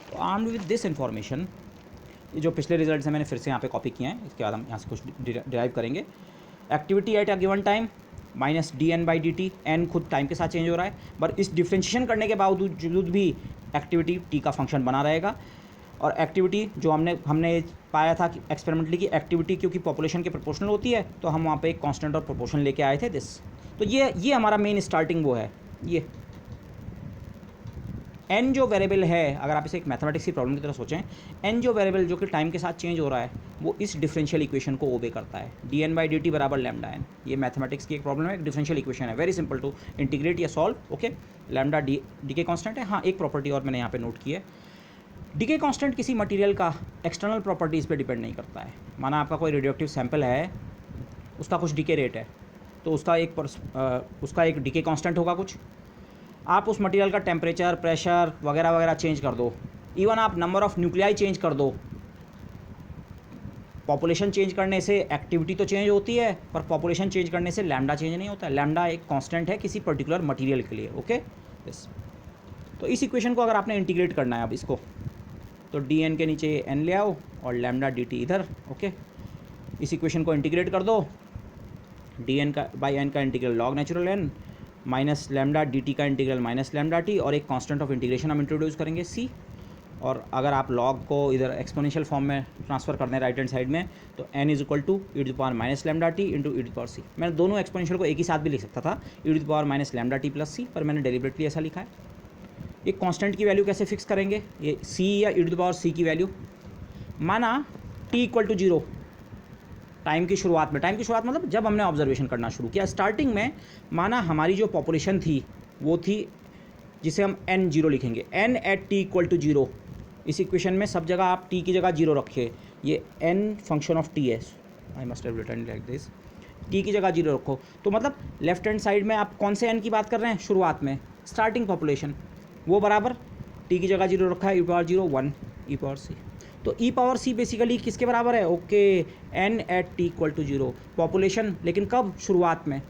तो आर्म्ड विद दिस इन्फॉर्मेशन, ये जो पिछले रिजल्ट से मैंने फिर से यहाँ पे कॉपी किए हैं, इसके बाद हम यहाँ से कुछ डिराइव करेंगे। Activity at a given time minus dN/dt, n खुद टाइम के साथ चेंज हो रहा है, पर इस डिफ्रेंशिएशन करने के बावजूद भी एक्टिविटी t का फंक्शन बना रहेगा। और एक्टिविटी जो हमने पाया था कि एक्सपेरिमेंटली की एक्टिविटी क्योंकि पॉपुलेशन के प्रोपोर्शनल होती है, तो हम वहाँ पे एक कांस्टेंट और प्रोपोर्शन लेके आए थे दिस। तो ये हमारा मेन स्टार्टिंग वो है। ये n जो वेरिएबल है, अगर आप इसे एक मैथमेटिक्स की प्रॉब्लम की तरह सोचें, n जो वेरिएबल जो कि टाइम के साथ चेंज हो रहा है, वो इस डिफरेंशियल इक्वेशन को ओबे करता है। dN/dt बराबर लैम्डा n। ये मैथमेटिक्स की एक प्रॉब्लम है, एक डिफरेंशियल इक्वेशन है, वेरी सिंपल टू इंटीग्रेट या solve. Okay, lambda decay constant है। हाँ, एक प्रॉपर्टी और मैंने यहाँ पे नोट की है, डीके कांस्टेंट किसी मटेरियल का एक्सटर्नल प्रॉपर्टीज़ पे डिपेंड नहीं करता है। माना आपका कोई रेडियोएक्टिव सैंपल है, उसका कुछ डीके रेट है, तो उसका एक डीके कांस्टेंट होगा कुछ। आप उस मटेरियल का टेम्परेचर, प्रेशर वगैरह वगैरह चेंज कर दो, इवन आप नंबर ऑफ़ न्यूक्लियाई चेंज कर दो, पॉपुलेशन चेंज करने से एक्टिविटी तो चेंज होती है, पर पॉपुलेशन चेंज करने से लैम्डा चेंज नहीं होता है। लैम्डा एक कांस्टेंट है किसी पर्टिकुलर मटेरियल के लिए। Okay, yes. तो इस इक्वेशन को अगर आपने इंटीग्रेट करना है अब इसको, तो dN के नीचे n ले आओ और लैम्डा dt इधर। ओके, इस इक्वेशन को इंटीग्रेट कर दो, dN का बाई n का integral log natural n minus lambda dt का इंटीग्रल माइनस लैम्डा t, और एक कांस्टेंट ऑफ इंटीग्रेशन हम इंट्रोड्यूस करेंगे c। और अगर आप लॉग को इधर एक्सपोनेंशियल फॉर्म में ट्रांसफ़र करते हैं राइट हैंड साइड में, तो n is equal to e to power minus lambda t into e to power c। मैं दोनों एक्सपोनेंशियल को एक ही साथ भी लिख सकता था, e to power minus lambda t plus c, पर मैंने डेलिबरेटली ऐसा लिखा है। ये कांस्टेंट की वैल्यू कैसे फिक्स करेंगे? ये c या e टू पावर c की वैल्यू, माना t इक्वल टू 0 टाइम की शुरुआत मतलब जब हमने ऑब्जर्वेशन करना शुरू किया, स्टार्टिंग में माना हमारी जो पॉपुलेशन थी वो थी जिसे हम n0 लिखेंगे, n at t equal to 0। इस इक्वेशन में सब जगह आप t की जगह 0 रखिए, ये n फंक्शन ऑफ t है, I must have written like this, t की जगह 0 रखो। तो मतलब लेफ्ट हैंड साइड में आप कौन से n की बात कर रहे हैं? शुरुआत में स्टार्टिंग पॉपुलेशन, वो बराबर t की जगह 0 रखा है, e power 0 1 e power c। तो e पावर c बेसिकली किसके बराबर है? Okay, n at t equal to 0 population, लेकिन कब? शुरुआत में।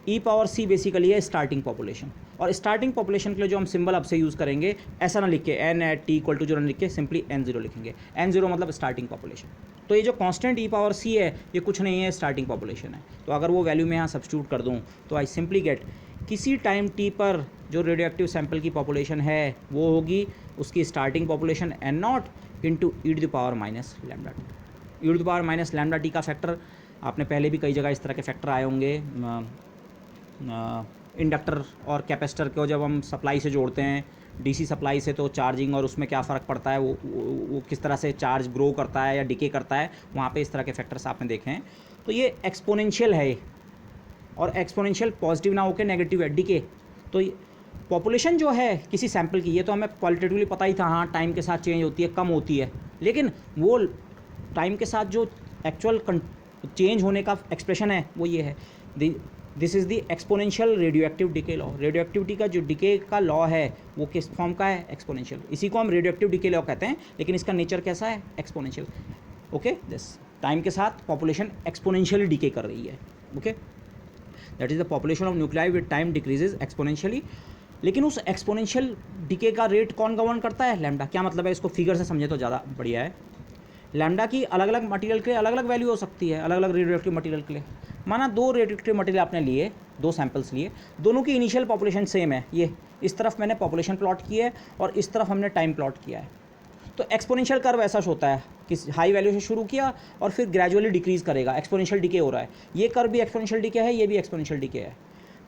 e पावर c बेसिकली है स्टार्टिंग पॉपुलेशन, और स्टार्टिंग पॉपुलेशन के लिए जो हम सिंबल अब से यूज़ करेंगे, ऐसा ना लिख के n at t equal to 0 लिख के सिंपली n0 लिखेंगे। n0 मतलब स्टार्टिंग पॉपुलेशन। तो ये जो कांस्टेंट e पावर c है, ये कुछ नहीं है, स्टार्टिंग पॉपुलेशन है। तो अगर वो वैल्यू मैं यहाँ सब्स्टिट्यूट कर दूँ, तो आई सिंपली गेट किसी टाइम t पर जो रेडियोएक्टिव सैंपल की पॉपुलेशन है वो होगी उसकी starting population n0 into e to the power minus lambda t. E to the power minus lambda t का फैक्टर आपने पहले भी कई जगह इस तरह के फैक्टर आए होंगे। इंडक्टर और कैपेसिटर को जब हम सप्लाई से जोड़ते हैं डीसी सप्लाई से, तो चार्जिंग और उसमें क्या फ़र्क पड़ता है, वो किस तरह से चार्ज ग्रो करता है या डिके करता है, वहाँ पे इस तरह के फैक्टर्स आपने देखे हैं। तो ये एक्सपोनेंशियल है, और एक्सपोनेंशियल पॉजिटिव ना होकर नेगेटिव है, डिके। तो पॉपुलेशन जो है किसी सैंपल की, ये तो हमें क्वालिटेटिवली पता ही था, हाँ टाइम के साथ चेंज होती है, कम होती है, लेकिन वो टाइम के साथ जो एक्चुअल चेंज होने का एक्सप्रेशन है वो ये है, this is the exponential radio active decay law. Radio activity का जो डिके का लॉ है वो किस फॉर्म का है, एक्सपोनेंशियल। इसी को हम रेडियो एक्टिव डिके लॉ कहते हैं, लेकिन इसका नेचर कैसा है, एक्सपोनेंशियल। ओके, दिस टाइम के साथ पॉपुलेशन एक्सपोनेंशियली डिके कर रही है। Okay, that is the population of nuclei with time decreases exponentially. लेकिन उस एक्सपोनेंशियल डिके का रेट कौन गवर्न करता है, लैम्डा। क्या मतलब है, इसको फिगर से समझे तो ज़्यादा बढ़िया है। लैम्डा की अलग अलग मटेरियल के लिए अलग अलग वैल्यू हो सकती है, अलग अलग रेडियोएक्टिव मटेरियल के लिए। माना 2 रेडियोएक्टिव मटेरियल आपने लिए, 2 सैंपल्स लिए, दोनों की इनिशियल पॉपुलेशन सेम है। ये इस तरफ मैंने पॉपुलेशन प्लॉट की है और इस तरफ हमने टाइम प्लॉट किया है। तो एक्सपोनेंशियल कर्व ऐसा होता है कि हाई वैल्यू से शुरू किया और फिर ग्रेजुअली डिक्रीज़ करेगा, एक्सपोनेंशियल डिके हो रहा है। ये कर्व भी एक्सपोनेंशियल डिके है, ये भी एक्सपोनेंशियल डिके है।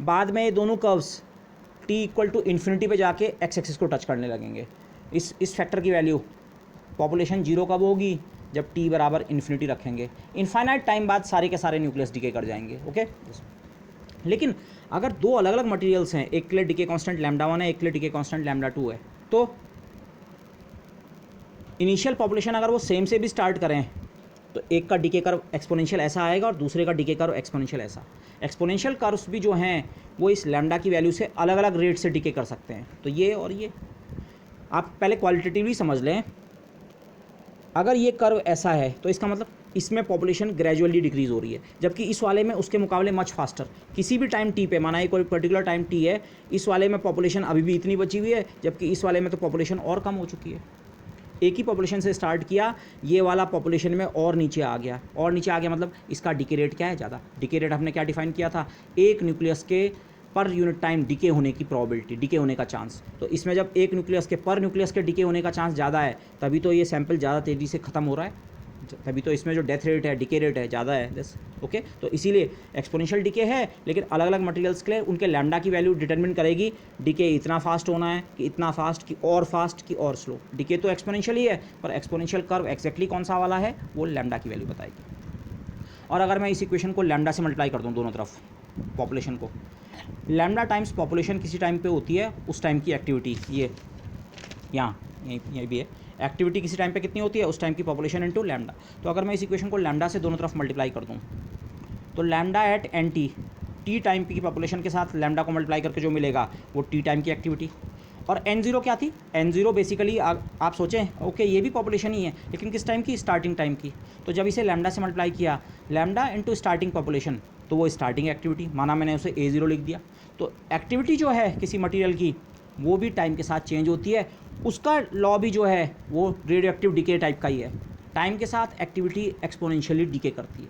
बाद में ये दोनों curves t equal to infinity पे जाके एक्स एक्सिस को टच करने लगेंगे। इस फैक्टर की वैल्यू पॉपुलेशन 0 कब होगी, जब t बराबर इन्फिनिटी रखेंगे। इनफाइनाइट टाइम बाद सारे के सारे न्यूक्लियस डिके कर जाएंगे। ओके, लेकिन अगर 2 अलग अलग मटेरियल्स हैं, एक के लिए डिके कांस्टेंट लैम्डा 1 है, एक के लिए डिके कांस्टेंट लैम्डा 2 है, तो इनिशियल पॉपुलेशन अगर वो सेम से भी स्टार्ट करें तो एक का डिके कर्व एक्सपोनेंशियल ऐसा आएगा और दूसरे का डिके कर्व एक्सपोनेंशियल ऐसा। एक्सपोनेंशियल कर्व्स भी जो हैं वो इस लैम्डा की वैल्यू से अलग अलग रेट से डिके कर सकते हैं। तो ये और ये आप पहले क्वालिटेटिवली समझ लें। अगर ये कर्व ऐसा है तो इसका मतलब इसमें पॉपुलेशन ग्रेजुअली डिक्रीज़ हो रही है, जबकि इस वाले में उसके मुकाबले मच फास्टर। किसी भी टाइम टी पे, माना ये कोई पर्टिकुलर टाइम टी है, इस वाले में पॉपुलेशन अभी भी इतनी बची हुई है, जबकि इस वाले में तो पॉपुलेशन और कम हो चुकी है। एक ही पॉपुलेशन से स्टार्ट किया, ये वाला पॉपुलेशन में और नीचे आ गया, और नीचे आ गया, मतलब इसका डिके रेट क्या है, ज़्यादा। डिके रेट हमने क्या डिफाइन किया था, एक न्यूक्लियस के पर यूनिट टाइम डिके होने की प्रोबेबिलिटी, डिके होने का चांस। तो इसमें जब एक न्यूक्लियस के पर न्यूक्लियस के डिके होने का चांस ज़्यादा है, तभी तो ये सैंपल ज़्यादा तेज़ी से ख़त्म हो रहा है, तभी तो इसमें जो डेथ रेट है, डिके रेट है, ज़्यादा है दिस। ओके, तो इसीलिए एक्सपोनेंशियल डिके है, लेकिन अलग अलग मटेरियल्स के लिए उनके लैम्डा की वैल्यू डिटरमिन करेगी डिके इतना फास्ट होना है कि इतना फास्ट, कि और फास्ट, कि और स्लो। डिके तो एक्सपोनेंशियल ही है, पर एक्सपोनेंशियल कर्व एक्जैक्टली कौन सा वाला है वो लैम्डा की वैल्यू बताएगी। और अगर मैं इस इक्वेशन को लैम्डा से मल्टीप्लाई कर दूँ दोनों तरफ, पॉपुलेशन को, लैम्डा टाइम्स पॉपुलेशन किसी टाइम पे होती है, उस टाइम की एक्टिविटी, ये यहाँ यहीं भी है, एक्टिविटी किसी टाइम पे कितनी होती है, उस टाइम की पॉपुलेशन इनटू लैम्डा। तो अगर मैं इस इक्वेशन को लैम्डा से दोनों तरफ मल्टीप्लाई कर दूँ, तो lambda at n t time की पॉपुलेशन के साथ लैम्डा को मल्टीप्लाई करके जो मिलेगा वो टी टाइम की एक्टिविटी। और n0 क्या थी, n0 बेसिकली आप सोचें, ओके ये भी पॉपुलेशन ही है, लेकिन किस टाइम की, स्टार्टिंग टाइम की। तो जब इसे लैम्डा से मल्टीप्लाई किया, लैम्डा इंटू स्टार्टिंग पॉपुलेशन, तो वो स्टार्टिंग एक्टिविटी, माना मैंने उसे a0 लिख दिया। तो एक्टिविटी जो है किसी मटेरियल की वो भी टाइम के साथ चेंज होती है, उसका लॉ भी जो है वो रेडियो एक्टिव डिके टाइप का ही है। टाइम के साथ एक्टिविटी एक्सपोनेंशियली डिके करती है,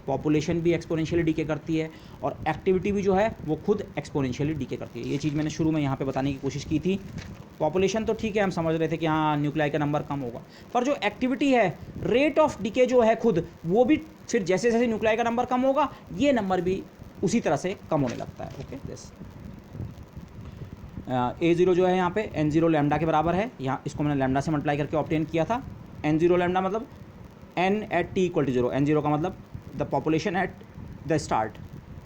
पॉपुलेशन भी एक्सपोनेंशियली डिके करती है, और एक्टिविटी भी जो है वो खुद एक्सपोनेंशियली डिके करती है। ये चीज़ मैंने शुरू में यहाँ पे बताने की कोशिश की थी। पॉपुलेशन तो ठीक है, हम समझ रहे थे कि हाँ न्यूक्लियाई का नंबर कम होगा, पर जो एक्टिविटी है, रेट ऑफ डिके जो है खुद, वो भी फिर जैसे जैसे न्यूक्लियाई का नंबर कम होगा, ये नंबर भी उसी तरह से कम होने लगता है। ओके, दिस a0 जो है यहाँ पे n0 लैम्डा के बराबर है, यहाँ इसको मैंने लैम्डा से मल्टीप्लाई करके ऑब्टेन किया था। n0 लैम्डा मतलब n at t equal to 0, n0 का मतलब the population at the start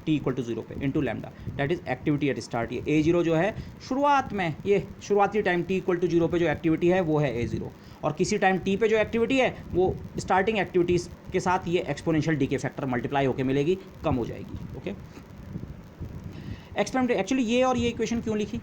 t equal to 0 पे into lambda, that is activity at start. ये a0 जो है शुरुआत में, ये शुरुआती टाइम t इक्वल टू 0 पे जो एक्टिविटी है वो है a0, और किसी टाइम t पे जो एक्टिविटी है वो स्टार्टिंग एक्टिविटीज़ के साथ ये एक्सपोनेंशियल डिके फैक्टर मल्टीप्लाई होकर मिलेगी, कम हो जाएगी। ओके, एक्सपेरिमेंट एक्चुअली ये और ये इक्वेशन क्यों लिखी,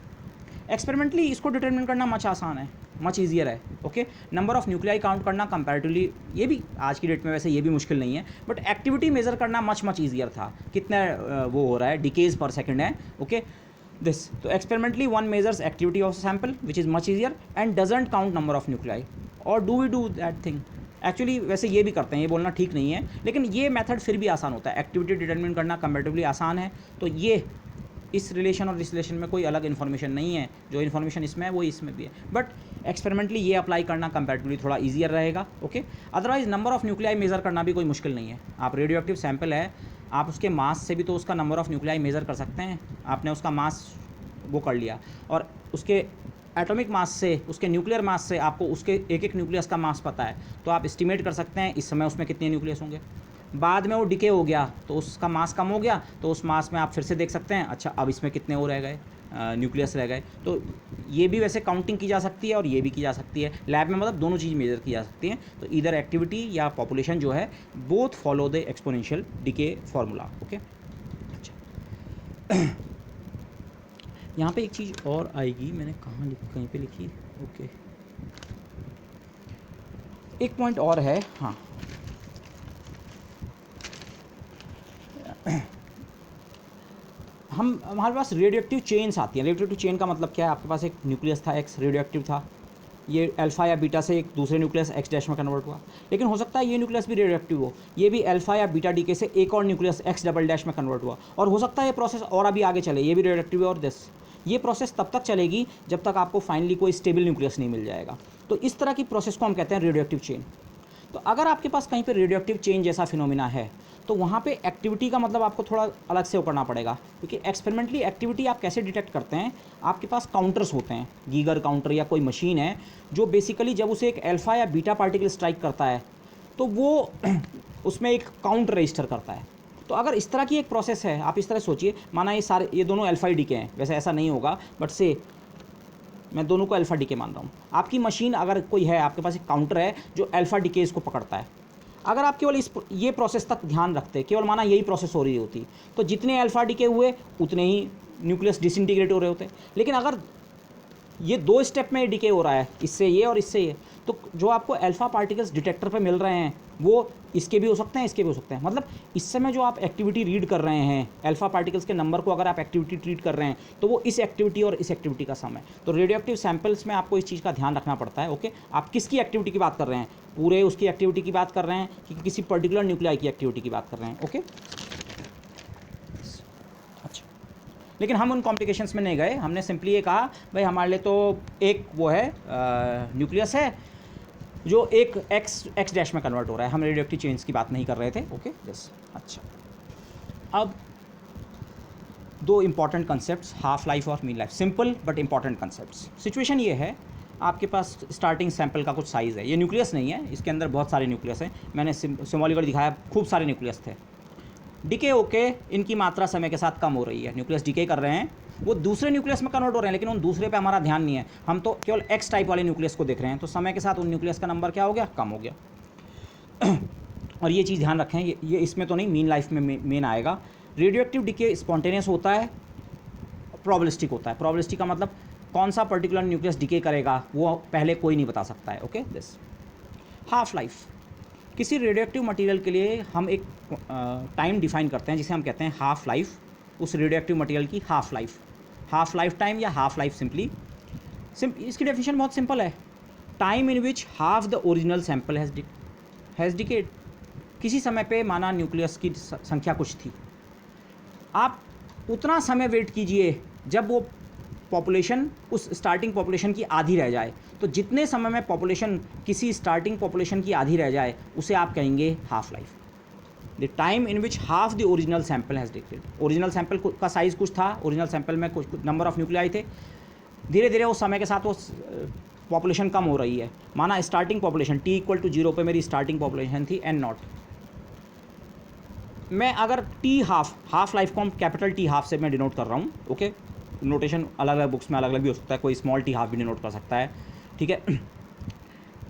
एक्सपेरिमेंटली इसको डिटरमिन करना मच आसान है, मच ईजियर है। Okay, number of nuclei count करना कंपैरेटिवली, ये भी आज की डेट में वैसे ये भी मुश्किल नहीं है, बट एक्टिविटी मेजर करना मच ईजियर था। कितना वो हो रहा है, डिकेज पर सेकंड है। ओके, दिस, तो experimentally one measures activity of sample which is much easier and doesn't count number of nuclei. और do we do that thing, actually वैसे ये भी करते हैं, ये बोलना ठीक नहीं है, लेकिन ये मेथड फिर भी आसान होता है, एक्टिविटी डिटरमिन करना कंपैरेटिवली आसान है। तो ये इस रिलेशन और इस रिलेशन में कोई अलग इन्फॉर्मेशन नहीं है, जो इन्फॉर्मेशन इसमें है वो इसमें भी है, बट एक्सपेरिमेंटली ये अप्लाई करना कंपैरेटिवली थोड़ा ईजियर रहेगा। Okay, otherwise number of nuclei measure करना भी कोई मुश्किल नहीं है। आप रेडियो एक्टिव सैंपल है, आप उसके मास से भी तो उसका नंबर ऑफ न्यूक्लियाई मेजर कर सकते हैं। आपने उसका मास वो कर लिया और उसके एटॉमिक मास से, उसके न्यूक्लियर मास से आपको उसके एक एक न्यूक्लियस का मास पता है, तो आप एस्टिमेट कर सकते हैं इस समय उसमें कितने न्यूक्लियस होंगे। बाद में वो डिके हो गया तो उसका मास कम हो गया, तो उस मास में आप फिर से देख सकते हैं अच्छा अब इसमें कितने और रह गए, न्यूक्लियस रह गए। तो ये भी वैसे काउंटिंग की जा सकती है और ये भी की जा सकती है लैब में, मतलब दोनों चीज़ मेजर की जा सकती हैं। तो इधर एक्टिविटी या पॉपुलेशन जो है both follow the exponential decay formula. Okay, अच्छा यहाँ पे एक चीज़ और आएगी, मैंने कहीं पे लिखी, ओके एक पॉइंट और है, हाँ हमारे पास रेडियो एक्टिव चेन्स आती हैं। रेडियो एक्टिव चेन का मतलब क्या है, आपके पास एक न्यूक्लियस था एक्स, रेडियो एक्टिव था, ये अल्फ़ा या बीटा से एक दूसरे न्यूक्लियस एक्स डैश में कन्वर्ट हुआ। लेकिन हो सकता है ये न्यूक्लियस भी रेडियो एक्टिव हो, ये भी अल्फ़ा या बीटा डीके से एक और न्यूक्लियस एक्स डबल डैश में कन्वर्ट हुआ, और हो सकता है ये प्रोसेस और अभी आगे चले, ये भी रेडियो एक्टिव है और दिस, ये प्रोसेस तब तक चलेगी जब तक आपको फाइनली कोई स्टेबल न्यूक्लियस नहीं मिल जाएगा। तो इस तरह की प्रोसेस को हम कहते हैं रेडियो एक्टिव चेन। तो अगर आपके पास कहीं पे रेडियो एक्टिव चेन जैसा फिनोमिना है तो वहाँ पे एक्टिविटी का मतलब आपको थोड़ा अलग से करना पड़ेगा, क्योंकि एक्सपेरिमेंटली एक्टिविटी आप कैसे डिटेक्ट करते हैं, आपके पास काउंटर्स होते हैं, गीगर काउंटर या कोई मशीन है जो बेसिकली जब उसे एक अल्फ़ा या बीटा पार्टिकल स्ट्राइक करता है तो वो उसमें एक काउंट रजिस्टर करता है। तो अगर इस तरह की एक प्रोसेस है, आप इस तरह सोचिए, माना ये दोनों अल्फ़ा डी के हैं, वैसे ऐसा नहीं होगा बट से मैं दोनों को अल्फ़ा डीके मान रहा हूँ। आपकी मशीन अगर कोई है, आपके पास एक काउंटर है जो अल्फ़ा डीकेज़ को पकड़ता है, अगर आप केवल ये प्रोसेस तक ध्यान रखते, केवल माना यही प्रोसेस हो रही होती, तो जितने अल्फ़ा डीके हुए उतने ही न्यूक्लियस डिसइंटीग्रेट हो रहे होते। लेकिन अगर ये दो स्टेप में डिके हो रहा है, इससे ये और इससे ये, तो जो आपको अल्फ़ा पार्टिकल्स डिटेक्टर पे मिल रहे हैं वो इसके भी हो सकते हैं, इसके भी हो सकते हैं। मतलब इस समय जो आप एक्टिविटी रीड कर रहे हैं, अल्फ़ा पार्टिकल्स के नंबर को अगर आप एक्टिविटी ट्रीट कर रहे हैं तो वो इस एक्टिविटी और इस एक्टिविटी का सम है। तो रेडियो एक्टिव सैंपल्स में आपको इस चीज़ का ध्यान रखना पड़ता है। ओके, आप किसकी एक्टिविटी की बात कर रहे हैं, पूरे उसकी एक्टिविटी की बात कर रहे हैं कि किसी पर्टिकुलर न्यूक्लियाई की एक्टिविटी की बात कर रहे हैं। ओके, अच्छा, लेकिन हम उन कॉम्प्लिकेशंस में नहीं गए, हमने सिंपली ये कहा भाई हमारे लिए तो एक वो है न्यूक्लियस है जो एक एक्स डैश में कन्वर्ट हो रहा है, हम रेडियो एक्टिव चेन्स की बात नहीं कर रहे थे। ओके यस, अच्छा, अब दो इंपॉर्टेंट कंसेप्ट्स, हाफ लाइफ और mean life, simple but important concepts. Situation ये है, आपके पास स्टार्टिंग सैंपल का कुछ साइज़ है, ये न्यूक्लियस नहीं है, इसके अंदर बहुत सारे न्यूक्लियस हैं, मैंने सिम्बॉलिकली दिखाया, खूब सारे न्यूक्लियस थे। डिके होके इनकी मात्रा समय के साथ कम हो रही है, न्यूक्लियस डिके कर रहे हैं, वो दूसरे न्यूक्लियस में कन्वर्ट हो रहे हैं, लेकिन उन दूसरे पे हमारा ध्यान नहीं है, हम तो केवल एक्स टाइप वाले न्यूक्लियस को देख रहे हैं। तो समय के साथ उन न्यूक्लियस का नंबर क्या हो गया, कम हो गया। और ये चीज़ ध्यान रखें, ये इसमें तो नहीं, मीन लाइफ में मेन आएगा। रेडियो एक्टिव डिके स्पॉन्टेनियस होता है, प्रोबेबिलिस्टिक होता है। प्रोबेबिलिस्टिक का मतलब कौन सा पर्टिकुलर न्यूक्लियस डिके करेगा वो पहले कोई नहीं बता सकता है। ओके दिस, हाफ लाइफ, किसी रेडियो एक्टिव मटीरियल के लिए हम एक टाइम डिफाइन करते हैं जिसे हम कहते हैं हाफ लाइफ, उस रेडियो एक्टिव मटीरियल की हाफ लाइफ टाइम या हाफ लाइफ सिंपली इसकी डेफिनेशन बहुत सिंपल है, time in which half the original sample has decade. किसी समय पे माना न्यूक्लियस की संख्या कुछ थी, आप उतना समय वेट कीजिए जब वो पॉपुलेशन उस स्टार्टिंग पॉपुलेशन की आधी रह जाए। तो जितने समय में पॉपुलेशन किसी स्टार्टिंग पॉपुलेशन की आधी रह जाए उसे आप कहेंगे half life. The time in which half the original sample has decade, original sample का साइज़ कुछ था, ओरिजिनल सैंपल में कुछ नंबर ऑफ न्यूक्लियाई थे, धीरे धीरे उस समय के साथ वो पॉपुलेशन कम हो रही है। माना स्टार्टिंग पॉपुलेशन t=0 पे मेरी स्टार्टिंग पॉपुलेशन थी n0, मैं अगर टी हाफ लाइफ को हम कैपिटल टी हाफ से मैं डिनोट कर रहा हूँ। ओके, नोटेशन अलग अलग बुक्स में अलग अलग भी हो सकता है, कोई स्मॉल टी हाफ भी डिनोट कर सकता है, ठीक है।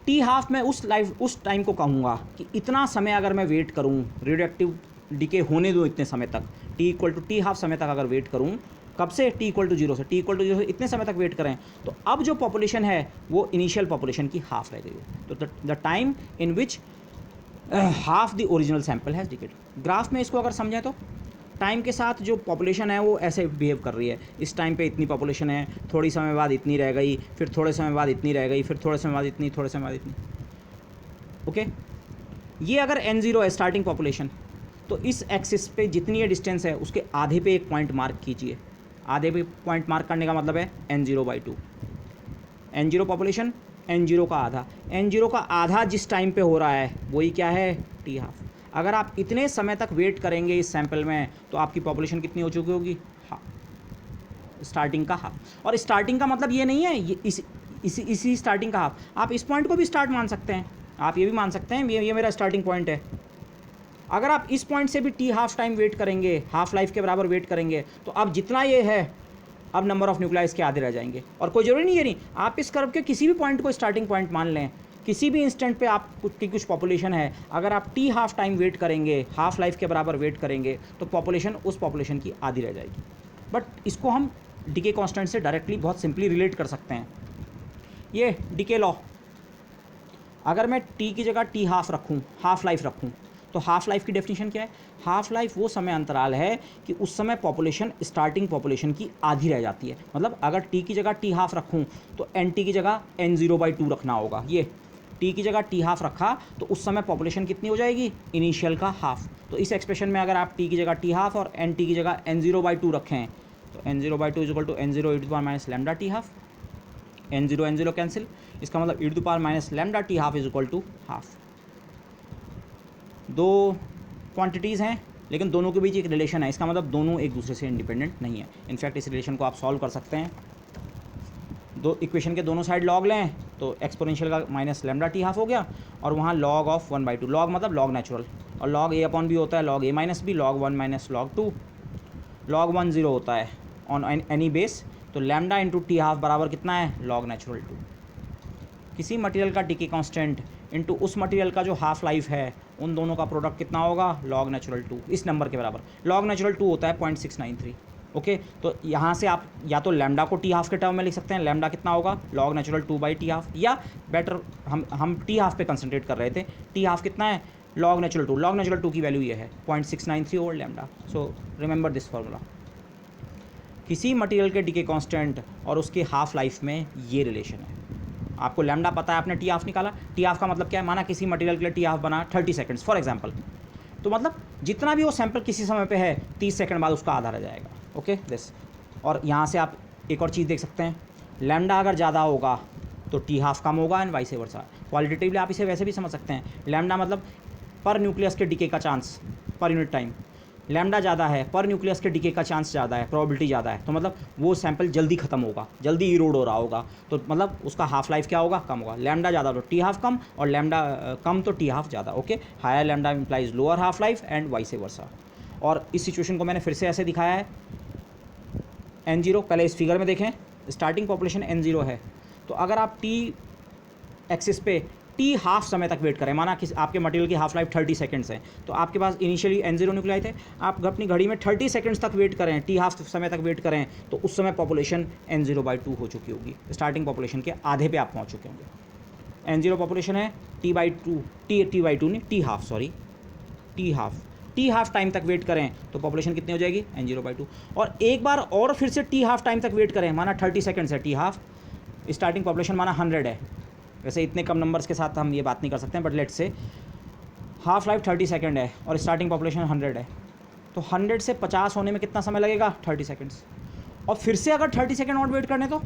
टी हाफ में उस टाइम को कहूँगा कि इतना समय अगर मैं वेट करूँ, रेडियो एक्टिव डिके होने दो इतने समय तक, t=t हाफ समय तक अगर वेट करूँ, कब से t=0 से, t=0 से इतने समय तक वेट करें, तो अब जो पॉपुलेशन है वो इनिशियल पॉपुलेशन की हाफ रह गई है। तो the time in which half the original sample has decade. Graph में इसको अगर समझें तो टाइम के साथ जो पॉपुलेशन है वो ऐसे बिहेव कर रही है, इस टाइम पे इतनी पॉपुलेशन है, थोड़ी समय बाद इतनी रह गई, फिर थोड़े समय बाद इतनी रह गई, फिर थोड़े समय बाद इतनी, थोड़े समय बाद इतनी। ओके, ये अगर n0 है स्टार्टिंग पॉपुलेशन, तो इस एक्सिस पे जितनी ये डिस्टेंस है उसके आधे पे एक पॉइंट मार्क कीजिए। आधे पे पॉइंट मार्क करने का मतलब है n0/2, n0 पॉपुलेशन, n0 का आधा, n0 का आधा जिस टाइम पे हो रहा है वही क्या है, टी हाफ। अगर आप इतने समय तक वेट करेंगे इस सैंपल में तो आपकी पॉपुलेशन कितनी हो चुकी होगी, हाँ, स्टार्टिंग का हाफ। और स्टार्टिंग का मतलब ये नहीं है ये इसी स्टार्टिंग का हाफ, आप इस पॉइंट को भी स्टार्ट मान सकते हैं, आप ये भी मान सकते हैं ये मेरा स्टार्टिंग पॉइंट है। अगर आप इस पॉइंट से भी टी हाफ टाइम वेट करेंगे, हाफ लाइफ के बराबर वेट करेंगे, तो अब जितना ये है अब नंबर ऑफ न्यूक्लियाई के आधे रह जाएंगे। और कोई जरूरी नहीं है, नहीं आप इस कर्व के किसी भी पॉइंट को स्टार्टिंग पॉइंट मान लें, किसी भी इंस्टेंट पे आप कुछ पॉपुलेशन है, अगर आप टी हाफ टाइम वेट करेंगे, हाफ लाइफ के बराबर वेट करेंगे, तो पॉपुलेशन उस पॉपुलेशन की आधी रह जाएगी। बट इसको हम डीके कांस्टेंट से डायरेक्टली बहुत सिंपली रिलेट कर सकते हैं। ये डीके लॉ, अगर मैं टी की जगह टी हाफ रखूँ, हाफ लाइफ रखूँ, तो हाफ लाइफ की डेफिनेशन क्या है? हाफ लाइफ वो समय अंतराल है कि उस समय पॉपुलेशन स्टार्टिंग पॉपुलेशन की आधी रह जाती है। मतलब अगर टी की जगह टी हाफ रखूँ तो एन टी की जगह n0/2 रखना होगा। ये टी की जगह टी हाफ रखा तो उस समय पॉपुलेशन कितनी हो जाएगी? इनिशियल का हाफ। तो इस एक्सप्रेशन में अगर आप टी की जगह टी हाफ और एन टी की जगह n0/2 रखें, तो n0/2 is equal to n0 e to power minus lambda t half, n0 cancel, इसका मतलब e to power minus lambda t half is equal to half. दो क्वांटिटीज़ हैं लेकिन दोनों के बीच एक रिलेशन है, इसका मतलब दोनों एक दूसरे से इंडिपेंडेंट नहीं है। इनफैक्ट इस रिलेशन को आप सॉल्व कर सकते हैं, दो इक्वेशन के दोनों साइड लॉग लें तो एक्सपोनेंशियल का माइनस लैम्डा टी हाफ हो गया, और वहाँ लॉग ऑफ 1/2, लॉग मतलब लॉग नेचुरल, और लॉग ए अपॉन बी होता है log A minus B, log 1 minus log 2, log 1 0 होता है ऑन एनी बेस, तो लैम्डा इंटू टी हाफ बराबर कितना है? Log natural 2। किसी मटेरियल का डीके कांस्टेंट इंटू उस मटेरियल का जो हाफ लाइफ है, उन दोनों का प्रोडक्ट कितना होगा? लॉग नेचुरल 2, इस नंबर के बराबर। लॉग नेचुरल 2 होता है 0.693। ओके, तो यहाँ से आप या तो लैम्डा को टी हाफ के टर्म में लिख सकते हैं, लैम्डा कितना होगा? लॉग नेचुरल 2/टी हाफ, या बेटर हम टी हाफ पे कंसंट्रेट कर रहे थे, टी हाफ कितना है? लॉग नेचुरल 2, लॉग नेचुरल 2 की वैल्यू ये है 0.693 over lambda. So remember this formula. किसी मटेरियल के डीके कांस्टेंट और उसके हाफ लाइफ में ये रिलेशन है। आपको लैम्डा पता है, आपने टी हाफ निकाला, टी हाफ का मतलब क्या है? माना किसी मटेरियल के लिए टी हाफ बना 30 सेकंड्स फॉर एग्जांपल, तो मतलब जितना भी वो सैंपल किसी समय पे है 30 सेकंड बाद उसका आधा रह जाएगा। Okay this. और यहाँ से आप एक और चीज़ देख सकते हैं, लैम्डा अगर ज़्यादा होगा तो टी हाफ कम होगा एंड वाइस वर्सा। क्वालिटेटिवली आप इसे वैसे भी समझ सकते हैं, लैम्डा मतलब पर न्यूक्लियस के डीके का चांस पर यूनिट टाइम, लैम्डा ज़्यादा है पर न्यूक्लियस के डीके का चांस ज़्यादा है, प्रोबेबिलिटी ज़्यादा है, तो मतलब वो सैंपल जल्दी खत्म होगा, जल्दी इरोड हो रहा होगा, तो मतलब उसका हाफ लाइफ क्या होगा? कम होगा। लैम्डा ज़्यादा तो टी हाफ कम, और लैम्डा कम तो टी हाफ ज़्यादा। Okay, higher lambda implies lower half life and vice versa. और इस सिचुएशन को मैंने फिर से ऐसे दिखाया है, n0 पहले इस फिगर में देखें, स्टार्टिंग पॉपुलेशन n0 है, तो अगर आप टी एक्सिस पे टी हाफ समय तक वेट करें, माना कि आपके मटेरियल की हाफ लाइफ 30 सेकंड्स है, तो आपके पास इनिशियली n0 न्यूक्लियाई थे, आप अपनी घड़ी में 30 सेकंड्स तक वेट करें, टी हाफ समय तक वेट करें, तो उस समय पॉपुलेशन n0/2 हो चुकी होगी, स्टार्टिंग पॉपुलेशन के आधे पे आप पहुंच चुके होंगे। n0 पॉपुलेशन है t/2, t/2 नहीं T half, sorry T half time तक वेट करें तो पॉपुलेशन कितनी हो जाएगी? n0/2। और एक बार और फिर से टी हाफ टाइम तक वेट करें, माना 30 सेकंड्स है टी हाफ, स्टार्टिंग पॉपुलेशन माना 100 है, वैसे इतने कम नंबर्स के साथ हम ये बात नहीं कर सकते हैं, but let's say half life 30 second है और स्टार्टिंग पॉपुलेशन 100 है, तो 100 से 50 होने में कितना समय लगेगा? 30 सेकंड्स। और फिर से अगर 30 सेकंड और वेट करने तो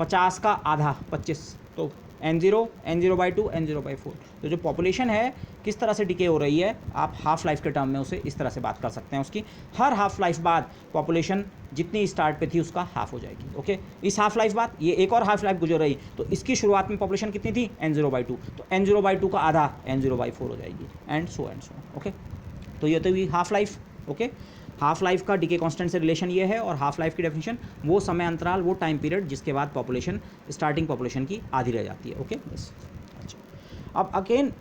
50 का आधा 25, तो n0 n0/2 n0/4। तो जो पॉपुलेशन है किस तरह से डिके हो रही है, आप हाफ लाइफ के टर्म में उसे इस तरह से बात कर सकते हैं, उसकी हर हाफ लाइफ बाद पॉपुलेशन जितनी स्टार्ट पे थी उसका हाफ हो जाएगी। ओके, इस हाफ लाइफ बाद ये एक और हाफ लाइफ गुजर रही, तो इसकी शुरुआत में पॉपुलेशन कितनी थी? n0/2, तो n0/2 का आधा n0/4 हो जाएगी, एंड सो। ओके, तो ये तो हुई half life. Okay, half life का डीके कांस्टेंट से रिलेशन ये है, और हाफ लाइफ की डेफिनेशन वो समय अंतराल, वो टाइम पीरियड जिसके बाद पॉपुलेशन स्टार्टिंग पॉपुलेशन की आधी रह जाती है। ओके बस। अच्छा, अब अगेन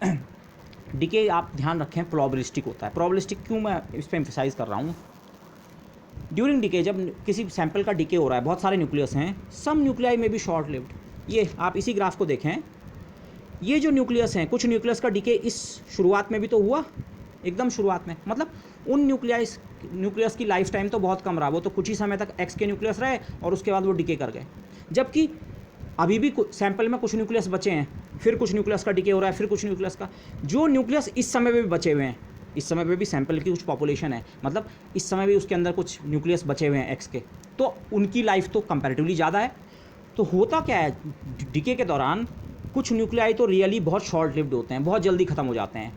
डीके आप ध्यान रखें प्रोबेबिलिस्टिक होता है। प्रोबेबिलिस्टिक क्यों मैं इस पर एम्फेसाइज कर रहा हूँ? ड्यूरिंग डीके जब किसी सैंपल का डीके हो रहा है, बहुत सारे न्यूक्लियस हैं, सम न्यूक्लियाई में भी शॉर्ट लिव्ड। ये आप इसी ग्राफ को देखें, ये जो न्यूक्लियस हैं, कुछ न्यूक्लियस का डीके इस शुरुआत में भी तो हुआ, एकदम शुरुआत में, मतलब उन न्यूक्लियस की लाइफ टाइम तो बहुत कम रहा, वो तो कुछ ही समय तक एक्स के न्यूक्लियस रहे और उसके बाद वो डीके कर गए। जबकि अभी भी सैंपल में कुछ न्यूक्लियस बचे हैं, फिर कुछ न्यूक्लियस का डीके हो रहा है, फिर कुछ न्यूक्लियस का, जो न्यूक्लियस इस समय पे भी बचे हुए हैं, इस समय पे भी सैंपल की कुछ पॉपुलेशन है, मतलब इस समय भी उसके अंदर कुछ न्यूक्लियस बचे हुए हैं एक्स के, तो उनकी लाइफ तो कंपैरेटिवली ज़्यादा है। तो होता क्या है, डीके के दौरान कुछ न्यूक्लियाई तो रियली बहुत शॉर्ट लिव्ड होते हैं, बहुत जल्दी ख़त्म हो जाते हैं।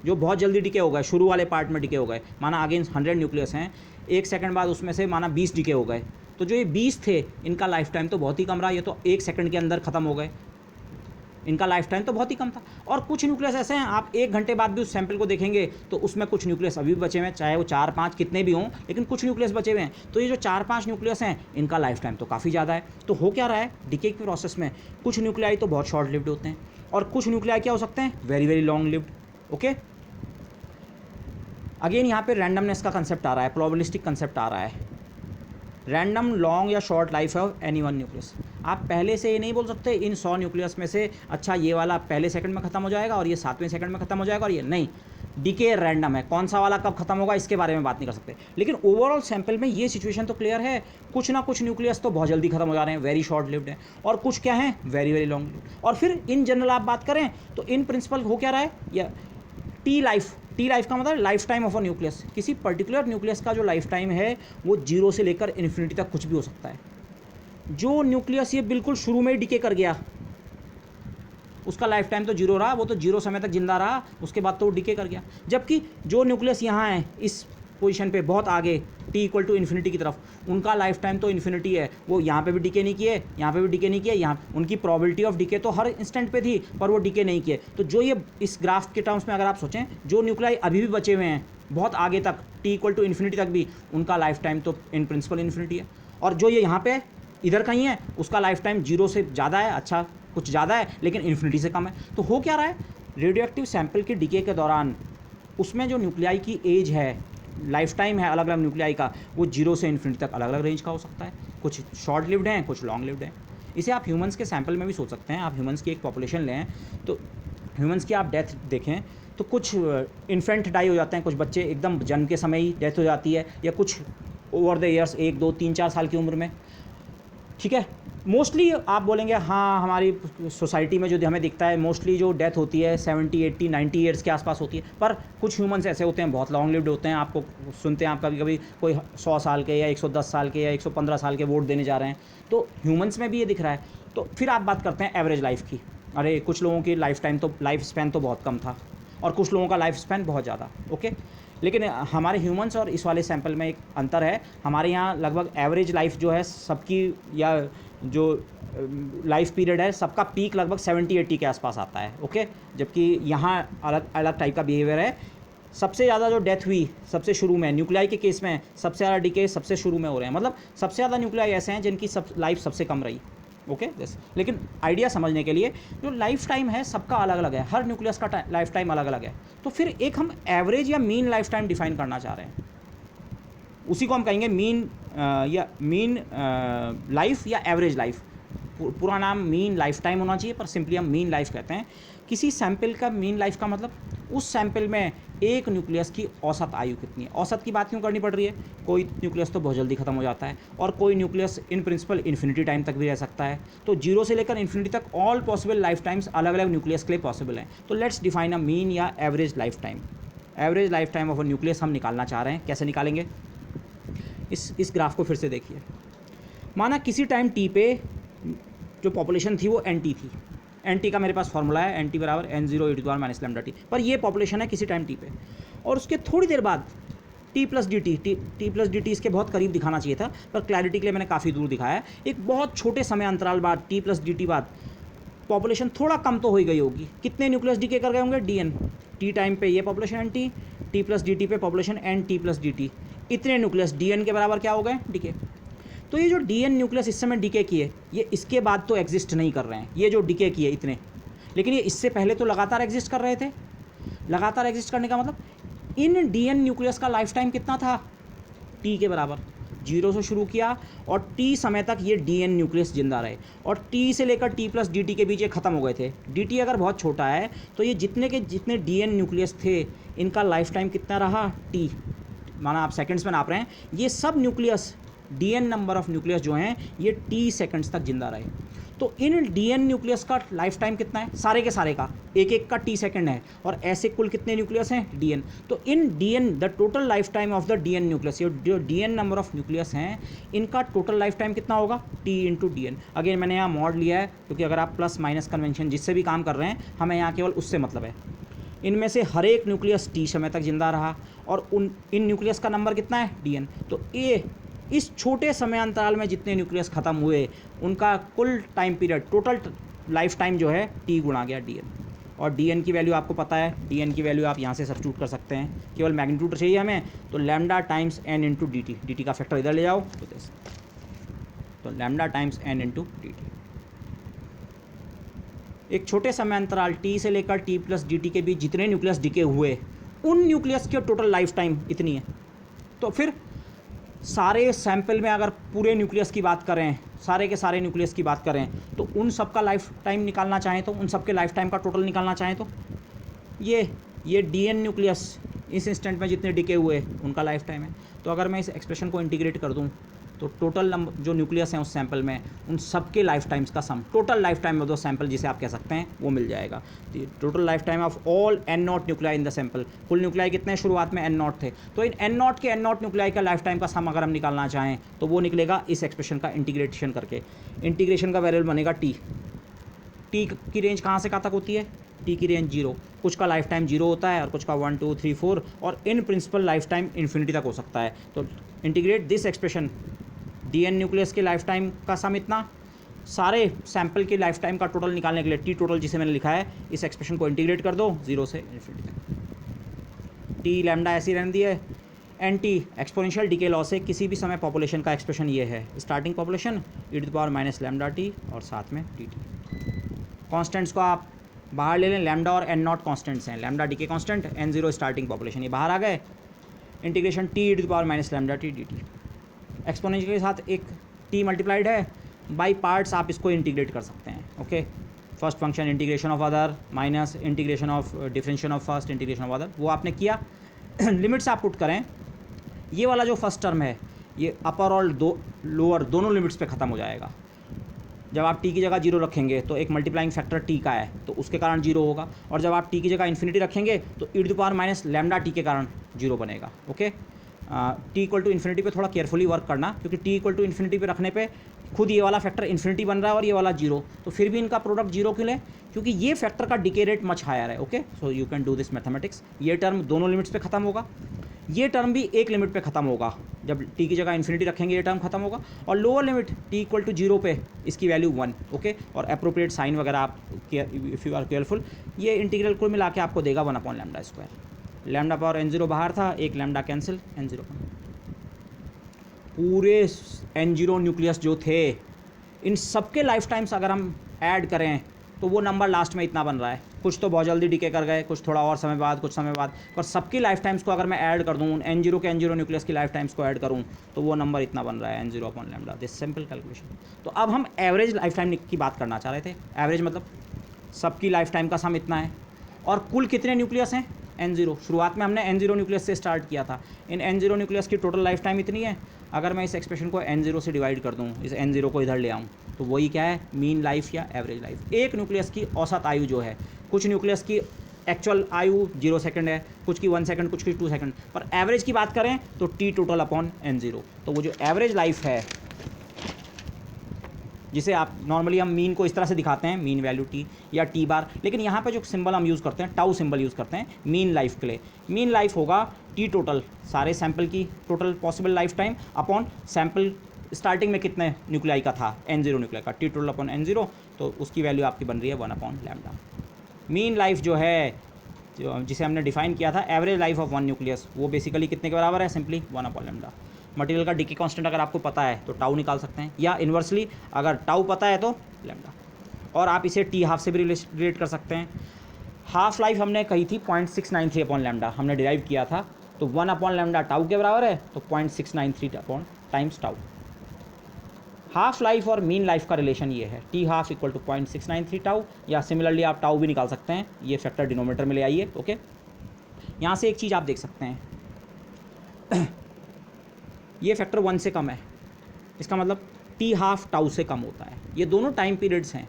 जो बहुत जल्दी डीके हो गए, शुरू वाले पार्ट में डीके हो गए, माना अगेन 100 न्यूक्लियस हैं, 1 सेकंड बाद उसमें से माना 20 डीके हो गए, तो जो ये 20 थे इनका लाइफ टाइम तो बहुत ही कम रहा, ये तो 1 सेकंड के अंदर ख़त्म हो गए, इनका लाइफ टाइम तो बहुत ही कम था। और कुछ न्यूक्लियस ऐसे हैं आप 1 घंटे बाद भी उस सैंपल को देखेंगे तो उसमें कुछ न्यूक्लियस अभी भी बचे हुए हैं, चाहे वो 4-5 कितने भी हों, लेकिन कुछ न्यूक्लियस बचे हुए हैं। तो ये जो 4-5 न्यूक्लियस हैं इनका लाइफ टाइम तो काफ़ी ज़्यादा है। तो हो क्या रहा है डिके के प्रोसेस में, कुछ न्यूक्लियाई तो बहुत शॉर्ट लिव्ड होते हैं और कुछ न्यूक्लियाई क्या हो सकते हैं, very very long lived. Okay, again यहाँ पे रैंडमनेस का कंसेप्ट आ रहा है, प्रोबेबिलिस्टिक कंसेप्ट आ रहा है। रैंडम लॉन्ग या short life of any one nucleus. आप पहले से ये नहीं बोल सकते इन 100 न्यूक्लियस में से अच्छा ये वाला पहले सेकंड में ख़त्म हो जाएगा और ये 7वें सेकंड में ख़त्म हो जाएगा और ये नहीं, डीके रैंडम है, कौन सा वाला कब खत्म होगा इसके बारे में बात नहीं कर सकते। लेकिन ओवरऑल सैंपल में ये सिचुएशन तो क्लियर है, कुछ ना कुछ न्यूक्लियस तो बहुत जल्दी खत्म हो जा रहे हैं, वेरी शॉर्ट लिव्ड है, और कुछ क्या है वेरी वेरी लॉन्ग लिव्ड। और फिर इन जनरल आप बात करें तो इन प्रिंसिपल हो क्या रहा है, या टी लाइफ का मतलब life time of a nucleus. किसी पर्टिकुलर न्यूक्लियस का जो लाइफ टाइम है वो 0 से लेकर इन्फिनिटी तक कुछ भी हो सकता है। जो न्यूक्लियस ये बिल्कुल शुरू में ही डिके कर गया उसका लाइफ टाइम तो 0 रहा, वो तो 0 समय तक जिंदा रहा, उसके बाद तो वो डिके कर गया। जबकि जो न्यूक्लियस यहाँ है इस पोजीशन पे बहुत आगे t इक्वल टू इन्फिनिटी की तरफ, उनका लाइफ टाइम तो इन्फिनिटी है, वो यहाँ पे भी डिके नहीं किए, यहाँ पे भी डिके नहीं किए, यहाँ उनकी प्रोबेबिलिटी ऑफ डिके तो हर इंस्टेंट पे थी पर वो डिके नहीं किए। तो जो ये इस ग्राफ के टर्म्स में अगर आप सोचें, जो न्यूक्लियाई अभी भी बचे हुए हैं बहुत आगे तक t इक्वल टू इन्फिनिटी तक भी, उनका लाइफ टाइम तो इन प्रिंसिपल इन्फिनिटी है। और जो ये यहाँ पे इधर कहीं है उसका लाइफ टाइम 0 से ज़्यादा है, अच्छा कुछ ज़्यादा है लेकिन इन्फिनिटी से कम है। तो हो क्या रहा है, रेडियो एक्टिव सैंपल के डिके के दौरान उसमें जो न्यूक्लियाई की एज है, लाइफ टाइम है अलग अलग न्यूक्लियाई का, वो 0 से इन्फिनिटी तक अलग अलग रेंज का हो सकता है, कुछ शॉर्ट लिव्ड हैं कुछ लॉन्ग लिव्ड हैं। इसे आप ह्यूमंस के सैंपल में भी सोच सकते हैं। आप ह्यूमंस की एक पॉपुलेशन लें तो ह्यूमंस की आप डेथ देखें तो कुछ इन्फेंट डाई हो जाते हैं, कुछ बच्चे एकदम जन्म के समय ही डेथ हो जाती है, या कुछ ओवर द ईयर्स 1, 2, 3, 4 साल की उम्र में, ठीक है। मोस्टली आप बोलेंगे हाँ हमारी सोसाइटी में जो हमें दिखता है मोस्टली जो डेथ होती है 70, 80, 90 ईयर्स के आसपास होती है, पर कुछ ह्यूमंस ऐसे होते हैं बहुत लॉन्ग लिव्ड होते हैं। आपको सुनते हैं आप कभी कभी कोई 100 साल के या 110 साल के या 115 साल के वोट देने जा रहे हैं, तो ह्यूमंस में भी ये दिख रहा है। तो फिर आप बात करते हैं एवरेज लाइफ की, अरे कुछ लोगों की लाइफ स्पैन तो बहुत कम था और कुछ लोगों का लाइफ स्पैन बहुत ज़्यादा, ओके। लेकिन हमारे ह्यूमंस और इस वाले सैंपल में एक अंतर है, हमारे यहाँ लगभग एवरेज लाइफ जो है सबकी, या जो लाइफ पीरियड है सबका पीक लगभग 70-80 के आसपास आता है, ओके। जबकि यहाँ अलग अलग टाइप का बिहेवियर है। सबसे ज़्यादा जो डेथ हुई सबसे शुरू में न्यूक्लियाई के केस में, सबसे ज़्यादा डिके सबसे शुरू में हो रहे हैं, मतलब सबसे ज़्यादा न्यूक्लियाई ऐसे हैं जिनकी लाइफ सबसे कम रही, ओके। लेकिन आइडिया समझने के लिए जो लाइफ टाइम है सबका अलग अलग है, हर न्यूक्लियस का लाइफ टाइम अलग अलग है। तो फिर एक हम एवरेज या मीन लाइफ टाइम डिफाइन करना चाह रहे हैं, उसी को हम कहेंगे मीन लाइफ या एवरेज लाइफ। पूरा नाम मीन लाइफ टाइम होना चाहिए पर सिंपली हम मीन लाइफ कहते हैं। किसी सैंपल का मीन लाइफ का मतलब उस सैंपल में एक न्यूक्लियस की औसत आयु कितनी है। औसत की बात क्यों करनी पड़ रही है, कोई न्यूक्लियस तो बहुत जल्दी खत्म हो जाता है और कोई nucleus in principle infinity time तक भी रह सकता है। तो 0 से लेकर इन्फिनिटी तक ऑल पॉसिबल लाइफ टाइम्स अलग अलग न्यूक्लियस के लिए पॉसिबल हैं। तो लेट्स डिफाइन अ मीन या average life time. Average life time of a nucleus हम निकालना चाह रहे हैं, कैसे निकालेंगे, इस ग्राफ को फिर से देखिए। माना किसी टाइम टी पे जो पॉपुलेशन थी वो NT थी, NT का मेरे पास फॉर्मूला है NT बराबर N0 e⁻ λt, पर ये पॉपुलेशन है किसी टाइम T पे, और उसके थोड़ी देर बाद T प्लस डी टी इसके बहुत करीब दिखाना चाहिए था पर क्लैरिटी के लिए मैंने काफ़ी दूर दिखाया है। एक बहुत छोटे समय अंतराल बाद T प्लस डी टी बाद पॉपुलेशन थोड़ा कम तो हो ही गई होगी। कितने न्यूक्लियस डीके कर गए होंगे, DN। T टाइम पे ये population NT, T plus d T पे पॉपुलेशन NT प्लस dt, इतने न्यूक्लियस DN के बराबर क्या हो गए, डीके। तो ये जो DN न्यूक्लियस इस समय डीके किए ये इसके बाद तो एग्जिस्ट नहीं कर रहे हैं, ये जो डीके किए इतने, लेकिन ये इससे पहले तो लगातार एग्जिस्ट कर रहे थे। लगातार एग्जिस्ट करने का मतलब इन DN न्यूक्लियस का लाइफ टाइम कितना था, T के बराबर, 0 से शुरू किया और T समय तक ये DN न्यूक्लियस जिंदा रहे, और T से लेकर T प्लस डी टी के बीच ये ख़त्म हो गए थे। DT अगर बहुत छोटा है तो ये जितने के जितने DN न्यूक्लियस थे इनका लाइफ टाइम कितना रहा, T, माना आप सेकंड्स में नाप रहे हैं, ये सब nucleus DN number of nucleus जो हैं ये T सेकंड्स तक जिंदा रहे। तो इन DN न्यूक्लियस का लाइफ टाइम कितना है, सारे के सारे का एक एक का T सेकंड है, और ऐसे कुल कितने न्यूक्लियस हैं, DN। तो इन DN the total life time of the DN nucleus, ये जो DN नंबर ऑफ न्यूक्लियस हैं इनका टोटल लाइफ टाइम कितना होगा, T इंटू DN। अगेन मैंने यहाँ मॉड लिया है क्योंकि अगर आप प्लस माइनस कन्वेंशन जिससे भी काम कर रहे हैं हमें यहाँ केवल उससे मतलब है। इनमें से हर एक न्यूक्लियस टी समय तक जिंदा रहा और इन न्यूक्लियस का नंबर कितना है dn। तो ये इस छोटे समय अंतराल में जितने न्यूक्लियस ख़त्म हुए उनका कुल time period, total life time जो है t गुणा गया dn। और dn की वैल्यू आपको पता है, dn की वैल्यू आप यहाँ से सब्स्टिट्यूट कर सकते हैं, केवल मैग्नीट्यूड चाहिए हमें, तो lambda times n into D T का फैक्टर इधर ले जाओ तो lambda times n into D T. एक छोटे समय अंतराल t से लेकर t प्लस डी टी के बीच जितने न्यूक्लियस डिके हुए उन न्यूक्लियस की टोटल लाइफ टाइम इतनी है। तो फिर सारे सैंपल में अगर पूरे न्यूक्लियस की बात करें, सारे के सारे न्यूक्लियस की बात करें, तो उन सब का लाइफ टाइम निकालना चाहें तो, उन सब के लाइफ टाइम का टोटल निकालना चाहें तो ये dn न्यूक्लियस इस इंस्टेंट में जितने डिके हुए उनका लाइफ टाइम है। तो अगर मैं इस एक्सप्रेशन को इंटीग्रेट कर दूं तो टोटल नंबर जो न्यूक्लियस हैं उस सैंपल में उन सब के लाइफ टाइम्स का sum, total life time of the sample जिसे आप कह सकते हैं, वो मिल जाएगा। Total life time of all n not nuclei in the sample. कुल न्यूक्लियाई कितने शुरुआत में n नॉट थे, तो इन n नॉट के n नॉट न्यूक्लियाई का लाइफ टाइम का सम अगर हम निकालना चाहें तो वो निकलेगा इस एक्सप्रेशन का इंटीग्रेशन करके। इंटीग्रेशन का वेरिएबल बनेगा t की रेंज कहाँ से कहाँ तक होती है, t की रेंज 0, कुछ का लाइफ टाइम 0 होता है और कुछ का 1 2 3 4 और in principle life time infinity तक हो सकता है। तो integrate this expression, dn nucleus के लाइफ टाइम का सम इतना, सारे सैंपल के लाइफ टाइम का टोटल निकालने के लिए टी टोटल जिसे मैंने लिखा है, इस एक्सप्रेशन को इंटीग्रेट कर दो 0 से इन्फिनिटी तक। टी लैम्डा ऐसी रहने दी है। N t exponential decay law से किसी भी समय पॉपुलेशन का एक्सप्रेशन ये है, starting population e⁻ lambda t और साथ में डी टी। कॉन्स्टेंट्स को आप बाहर ले लें, लैम्डा और n नॉट कॉन्स्टेंट्स हैं, lambda decay constant, n0 starting population, ये बाहर आ गए। Integration t e⁻ lambda t d t. Exponential के साथ एक t मल्टीप्लाइड है, बाई पार्ट्स आप इसको इंटीग्रेट कर सकते हैं। Okay, first function integration of other minus integration of differentiation of first integration of other, वो आपने किया। लिमिट्स आप पुट करें, ये वाला जो फर्स्ट टर्म है ये अपर और लोअर दोनों लिमिट्स पे ख़त्म हो जाएगा। जब आप t की जगह 0 रखेंगे तो एक मल्टीप्लाइंग फैक्टर t का है तो उसके कारण 0 होगा, और जब आप t की जगह इन्फिनिटी रखेंगे तो e⁻ लैम्डा टी के कारण 0 बनेगा। Okay, t equal to infinity पे थोड़ा केयरफुली वर्क करना, क्योंकि t इक्वल टू इन्फिनिटी पे रखने पे खुद ये वाला फैक्टर इन्फिनिटी बन रहा है और ये वाला 0, तो फिर भी इनका प्रोडक्ट 0 क्यों लें, क्योंकि ये फैक्टर का डिके रेट मच हायर है। Okay, so you can do this mathematics. ये टर्म दोनों लिमिट्स पे खत्म होगा, ये टर्म भी एक लिमिट पे ख़त्म होगा, जब t की जगह इन्फिनिटी रखेंगे ये टर्म खत्म होगा, और lower limit t equal to 0 पे इसकी वैल्यू 1। ओके, और अप्रोप्रिएट साइन वगैरह आप इफ़ यू आर केयरफुल, ये इंटीग्रल को मिला के आपको देगा 1/λ²। लैम्डा पावर n0 बाहर था, एक लैम्डा कैंसिल, n0 पूरे n0 न्यूक्लियस जो थे इन सबके लाइफ टाइम्स अगर हम ऐड करें तो वो नंबर लास्ट में इतना बन रहा है। कुछ तो बहुत जल्दी डिके कर गए, कुछ थोड़ा और समय बाद, कुछ समय बाद, पर सबकी लाइफ टाइम्स को अगर मैं ऐड कर दूँ, n0 के n0 न्यूक्लियस की लाइफ टाइम्स को ऐड करूँ तो वो नंबर इतना बन रहा है n0/λ। This simple calculation. तो अब हम एवरेज लाइफ टाइम की बात करना चाह रहे थे। एवरेज मतलब सबकी लाइफ टाइम का सम इतना है, और कुल कितने न्यूक्लियस हैं, n0। शुरुआत में हमने n0 न्यूक्लियस से स्टार्ट किया था, इन n0 न्यूक्लियस की टोटल लाइफ टाइम इतनी है। अगर मैं इस एक्सप्रेशन को n0 से डिवाइड कर दूँ, इस n0 को इधर ले आऊँ, तो वही क्या है, मीन लाइफ या एवरेज लाइफ। एक न्यूक्लियस की औसत आयु जो है, कुछ न्यूक्लियस की एक्चुअल आयु 0 सेकंड है, कुछ की 1 सेकंड, कुछ की 2 सेकंड, पर एवरेज की बात करें तो t टोटल अपॉन n0। तो वो जो एवरेज लाइफ है, जिसे आप नॉर्मली हम मीन को इस तरह से दिखाते हैं, मीन वैल्यू t या t बार, लेकिन यहाँ पे जो सिंबल हम यूज़ करते हैं, टाउ सिंबल यूज़ करते हैं मीन लाइफ के लिए। मीन लाइफ होगा t टोटल, सारे सैंपल की total possible life time upon sample starting में कितने न्यूक्लियाई का था, n0 न्यूक्लियाई का, t टोटल अपॉन n0, तो उसकी वैल्यू आपकी बन रही है 1/λ। मीन लाइफ जो है, जो जिसे हमने डिफाइन किया था average life of one nucleus, वो बेसिकली कितने के बराबर है, सिंपली 1/λ। मटेरियल का डिके कांस्टेंट अगर आपको पता है तो टाउ निकाल सकते हैं, या इन्वर्सली अगर टाउ पता है तो लैम्डा, और आप इसे t½ से भी रिलेट कर सकते हैं। हाफ लाइफ हमने कही थी 0.693/λ, हमने डिराइव किया था, तो 1/λ टाउ के बराबर है, तो 0.693 टाइम्स टाउ। हाफ लाइफ और मीन लाइफ का रिलेशन ये है, t½ इक्वल टू 0.693 टाउ, या सिमिलरली आप टाउ भी निकाल सकते हैं, ये फैक्टर डिनोमीटर में ले आइए। ओके, यहाँ से एक चीज़ आप देख सकते हैं, ये फैक्टर 1 से कम है, इसका मतलब t½ टाउ से कम होता है। ये दोनों टाइम पीरियड्स हैं,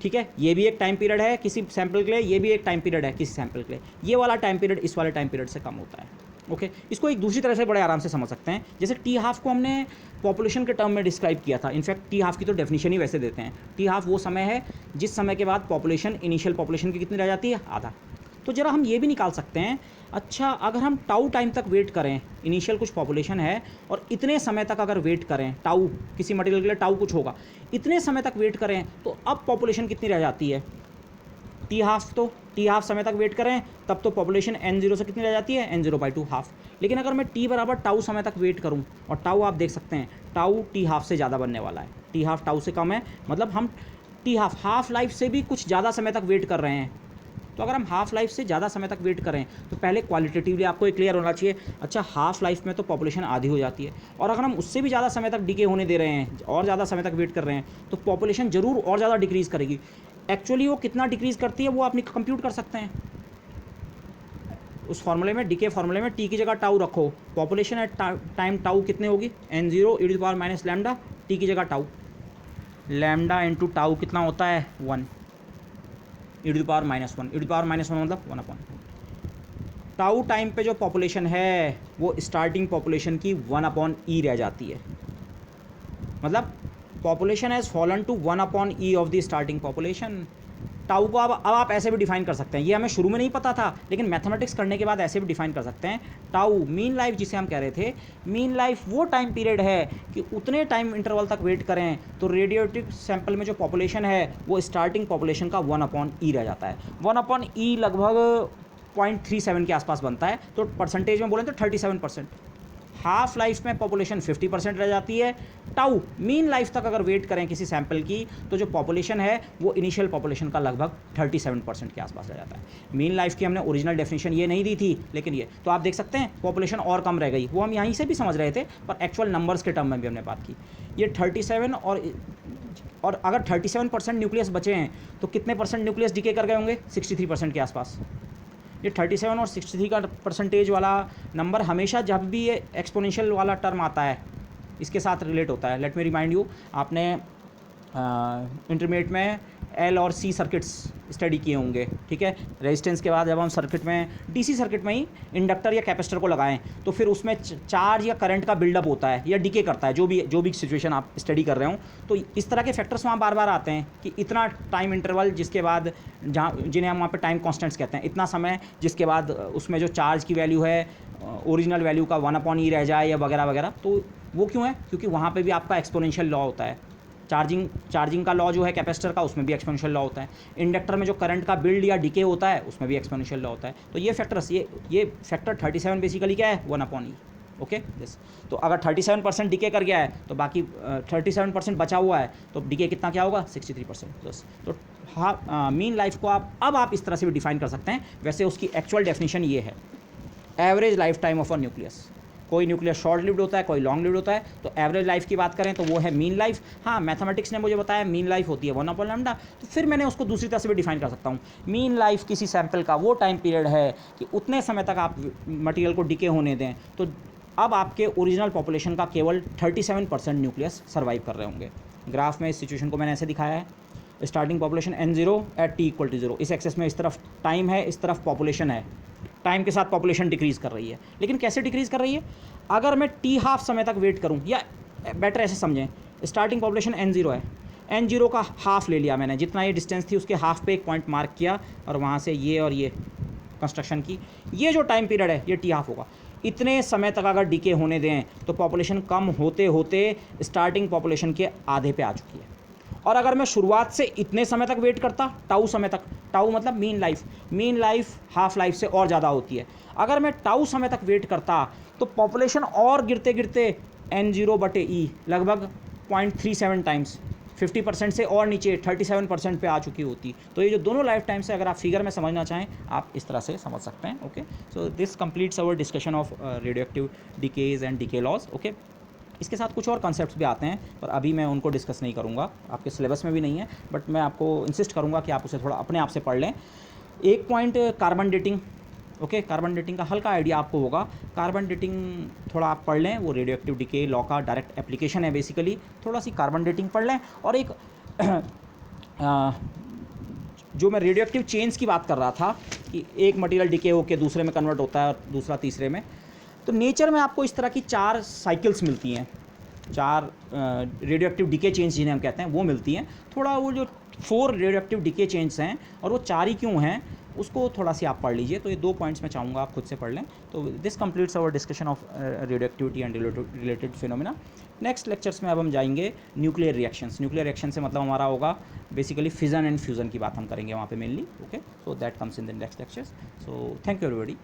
ठीक है, ये भी एक टाइम पीरियड है किसी सैंपल के लिए, ये भी एक टाइम पीरियड है किसी सैंपल के लिए। ये वाला टाइम पीरियड इस वाले टाइम पीरियड से कम होता है। ओके, इसको एक दूसरी तरह से बड़े आराम से समझ सकते हैं, जैसे t½ को हमने पॉपुलेशन के टर्म में डिस्क्राइब किया था। इनफैक्ट t½ की तो डेफिनेशन ही वैसे देते हैं, t½ वो समय है जिस समय के बाद पॉपुलेशन इनिशियल पॉपुलेशन की कितनी रह जाती है, आधा। तो ज़रा हम ये भी निकाल सकते हैं, अच्छा अगर हम टाउ टाइम तक वेट करें, इनिशियल कुछ पॉपुलेशन है और इतने समय तक अगर वेट करें, टाउ किसी मटेरियल के लिए टाउ कुछ होगा, इतने समय तक वेट करें तो अब पॉपुलेशन कितनी रह जाती है, टी हाफ। तो टी हाफ समय तक वेट करें तब तो पॉपुलेशन n0 से कितनी रह जाती है, n0/2 हाफ। लेकिन अगर मैं t बराबर टाउ समय तक वेट करूं, और टाउ आप देख सकते हैं टाउ टी हाफ से ज़्यादा बनने वाला है, टी हाफ टाउ से कम है, मतलब हम टी हाफ लाइफ से भी कुछ ज़्यादा समय तक वेट कर रहे हैं। तो अगर हम हाफ लाइफ से ज़्यादा समय तक वेट करें तो पहले क्वालिटेटिवली आपको ये क्लियर होना चाहिए, अच्छा हाफ लाइफ में तो पॉपुलेशन आधी हो जाती है, और अगर हम उससे भी ज़्यादा समय तक डिके होने दे रहे हैं और ज़्यादा समय तक वेट कर रहे हैं तो पॉपुलेशन ज़रूर और ज़्यादा डिक्रीज़ करेगी। एक्चुअली वो कितना डिक्रीज़ करती है वो आप कंप्यूट कर सकते हैं उस फॉर्मूले में, डीके फॉर्मूले में टी की जगह टाउ रखो, पॉपुलेशन एट टाइम टाउ कितने होगी, n0 e⁻ लैम्डा, टी की जगह टाउ, लैम्डा इंटू टाउ कितना होता है 1 e⁻⁻1, e⁻⁻1 मतलब 1/, टाउ टाइम पे जो पॉपुलेशन है वो स्टार्टिंग पॉपुलेशन की 1/e रह जाती है, मतलब population has fallen to 1/e of the starting population. Tau को अब आप ऐसे भी डिफाइन कर सकते हैं, ये हमें शुरू में नहीं पता था लेकिन मैथमेटिक्स करने के बाद ऐसे भी डिफाइन कर सकते हैं। टाउ मीन लाइफ जिसे हम कह रहे थे, मीन लाइफ वो टाइम पीरियड है कि उतने टाइम इंटरवल तक वेट करें तो रेडियोएक्टिव सैंपल में जो पॉपुलेशन है वो स्टार्टिंग पॉपुलेशन का 1/e रह जाता है। 1/e लगभग 0.37 के आसपास बनता है, तो परसेंटेज में बोलें तो 37%। हाफ लाइफ में पॉपुलेशन 50% रह जाती है। टाउ मीन लाइफ तक अगर वेट करें किसी सैंपल की तो जो पॉपुलेशन है वो इनिशियल पॉपुलेशन का लगभग 37% के आसपास रह जाता है। मीन लाइफ की हमने ओरिजिनल डेफिनेशन ये नहीं दी थी, लेकिन ये तो आप देख सकते हैं पॉपुलेशन और कम रह गई, वो हम यहीं से भी समझ रहे थे पर एक्चुअल नंबर्स के टर्म में भी हमने बात की। ये 37 और अगर 37% न्यूक्लियस बचे हैं तो कितने परसेंट न्यूक्लियस डीके कर गए होंगे, 63% के आसपास। ये 37 और 63 का परसेंटेज वाला नंबर हमेशा जब भी ये एक्सपोनेंशियल वाला टर्म आता है इसके साथ रिलेट होता है। लेट मी रिमाइंड यू, आपने इंटरमीडिएट में एल और सी सर्किट्स स्टडी किए होंगे, ठीक है। रेजिस्टेंस के बाद जब हम सर्किट में डीसी सर्किट में ही इंडक्टर या कैपेसिटर को लगाएं तो फिर उसमें चार्ज या करंट का बिल्डअप होता है या डीके करता है, जो भी सिचुएशन आप स्टडी कर रहे हो। तो इस तरह के फैक्टर्स वहाँ बार बार आते हैं कि इतना टाइम इंटरवल जिसके बाद जिन्हें हम वहाँ पे टाइम कॉन्स्टेंट्स कहते हैं, इतना समय जिसके बाद उसमें जो चार्ज की वैल्यू है ओरिजिनल वैल्यू का 1/e रह जाए या वगैरह वगैरह। तो वो क्यों है, क्योंकि वहाँ पर भी आपका एक्सपोनेंशियल लॉ होता है। चार्जिंग का लॉ जो है कैपेसिटर का, उसमें भी एक्सपोनेंशियल लॉ होता है। इंडक्टर में जो करंट का बिल्ड या डिके होता है उसमें भी एक्सपोनेंशियल लॉ होता है। तो ये फैक्टर्स ये फैक्टर 37 बेसिकली क्या है, 1/e। ओके दिस, तो अगर 37% डिके कर गया है तो बाकी 37% बचा हुआ है, तो डिके कितना क्या होगा, 63% बस। तो हाँ, मीन लाइफ को आप इस तरह से भी डिफाइन कर सकते हैं। वैसे उसकी एक्चुअल डेफिनेशन ये है, average life time of a nucleus. कोई न्यूक्लियस शॉर्ट लिव्ड होता है, कोई लॉन्ग लिव्ड होता है। तो एवरेज लाइफ की बात करें तो वो है मीन लाइफ। हाँ, मैथमेटिक्स ने मुझे बताया मीन लाइफ होती है 1/λ, तो फिर मैंने उसको दूसरी तरह से भी डिफाइन कर सकता हूँ। मीन लाइफ किसी सैंपल का वो टाइम पीरियड है कि उतने समय तक आप मटेरियल को डिके होने दें तो अब आपके ओरिजिनल पॉपुलेशन का केवल 37% न्यूक्लियस सर्वाइव कर रहे होंगे। ग्राफ में इस सिचुएशन को मैंने ऐसे दिखाया है, starting population n0 eight t = 0। इस एक्सेस में इस तरफ टाइम है, इस तरफ पॉपुलेशन है। टाइम के साथ पॉपुलेशन डिक्रीज़ कर रही है, लेकिन कैसे डिक्रीज़ कर रही है, अगर मैं टी हाफ समय तक वेट करूं, या बेटर ऐसे समझें, स्टार्टिंग पॉपुलेशन n0 है, n0 का हाफ ले लिया मैंने, जितना ये डिस्टेंस थी उसके हाफ पे एक पॉइंट मार्क किया और वहाँ से ये और ये कंस्ट्रक्शन की, ये जो टाइम पीरियड है ये टी हाफ होगा। इतने समय तक अगर डिके होने दें तो पॉपुलेशन कम होते होते स्टार्टिंग पॉपुलेशन के आधे पे आ चुकी है। और अगर मैं शुरुआत से इतने समय तक वेट करता, टाउ समय तक, टाउ मतलब मीन लाइफ हाफ लाइफ से और ज़्यादा होती है। अगर मैं टाउ समय तक वेट करता तो पॉपुलेशन और गिरते गिरते n0/e लगभग 0.37 टाइम्स 50% से और नीचे 37% पे आ चुकी होती। तो ये जो दोनों लाइफ टाइम से अगर आप फिगर में समझना चाहें आप इस तरह से समझ सकते हैं। Okay, so this completes our discussion of radioactive decays and decay laws. Okay, इसके साथ कुछ और कॉन्सेप्ट्स भी आते हैं पर अभी मैं उनको डिस्कस नहीं करूँगा, आपके सिलेबस में भी नहीं है, बट मैं आपको इंसिस्ट करूँगा कि आप उसे थोड़ा अपने आप से पढ़ लें। एक point carbon dating. Okay, carbon dating का हल्का आइडिया आपको होगा। कार्बन डेटिंग थोड़ा आप पढ़ लें, वो रेडियोएक्टिव डिके लॉ का डायरेक्ट एप्लीकेशन है बेसिकली। थोड़ा सी कार्बन डेटिंग पढ़ लें। और एक जो मैं रेडियोएक्टिव चेन्स की बात कर रहा था कि एक मटेरियल डिके होकर दूसरे में कन्वर्ट होता है और दूसरा तीसरे में, तो नेचर में आपको इस तरह की 4 साइकिल्स मिलती हैं, 4 रेडियोएक्टिव डिके चेन्स जिन्हें हम कहते हैं वो मिलती हैं। थोड़ा वो जो 4 रेडियोएक्टिव डिके चेन्स हैं और वो 4 ही क्यों हैं उसको थोड़ा सी आप पढ़ लीजिए। तो ये 2 पॉइंट्स मैं चाहूँगा आप खुद से पढ़ लें। तो this completes our discussion of radioactivity and related phenomena. Next lectures में अब हम जाएंगे न्यूक्लियर रिएक्शंस। न्यूक्लियर रिएक्शन से मतलब हमारा होगा बेसिकली फिजन एंड फ्यूज़न की बात हम करेंगे वहाँ पे mainly. Okay, so that comes in the next lectures. So thank you everybody.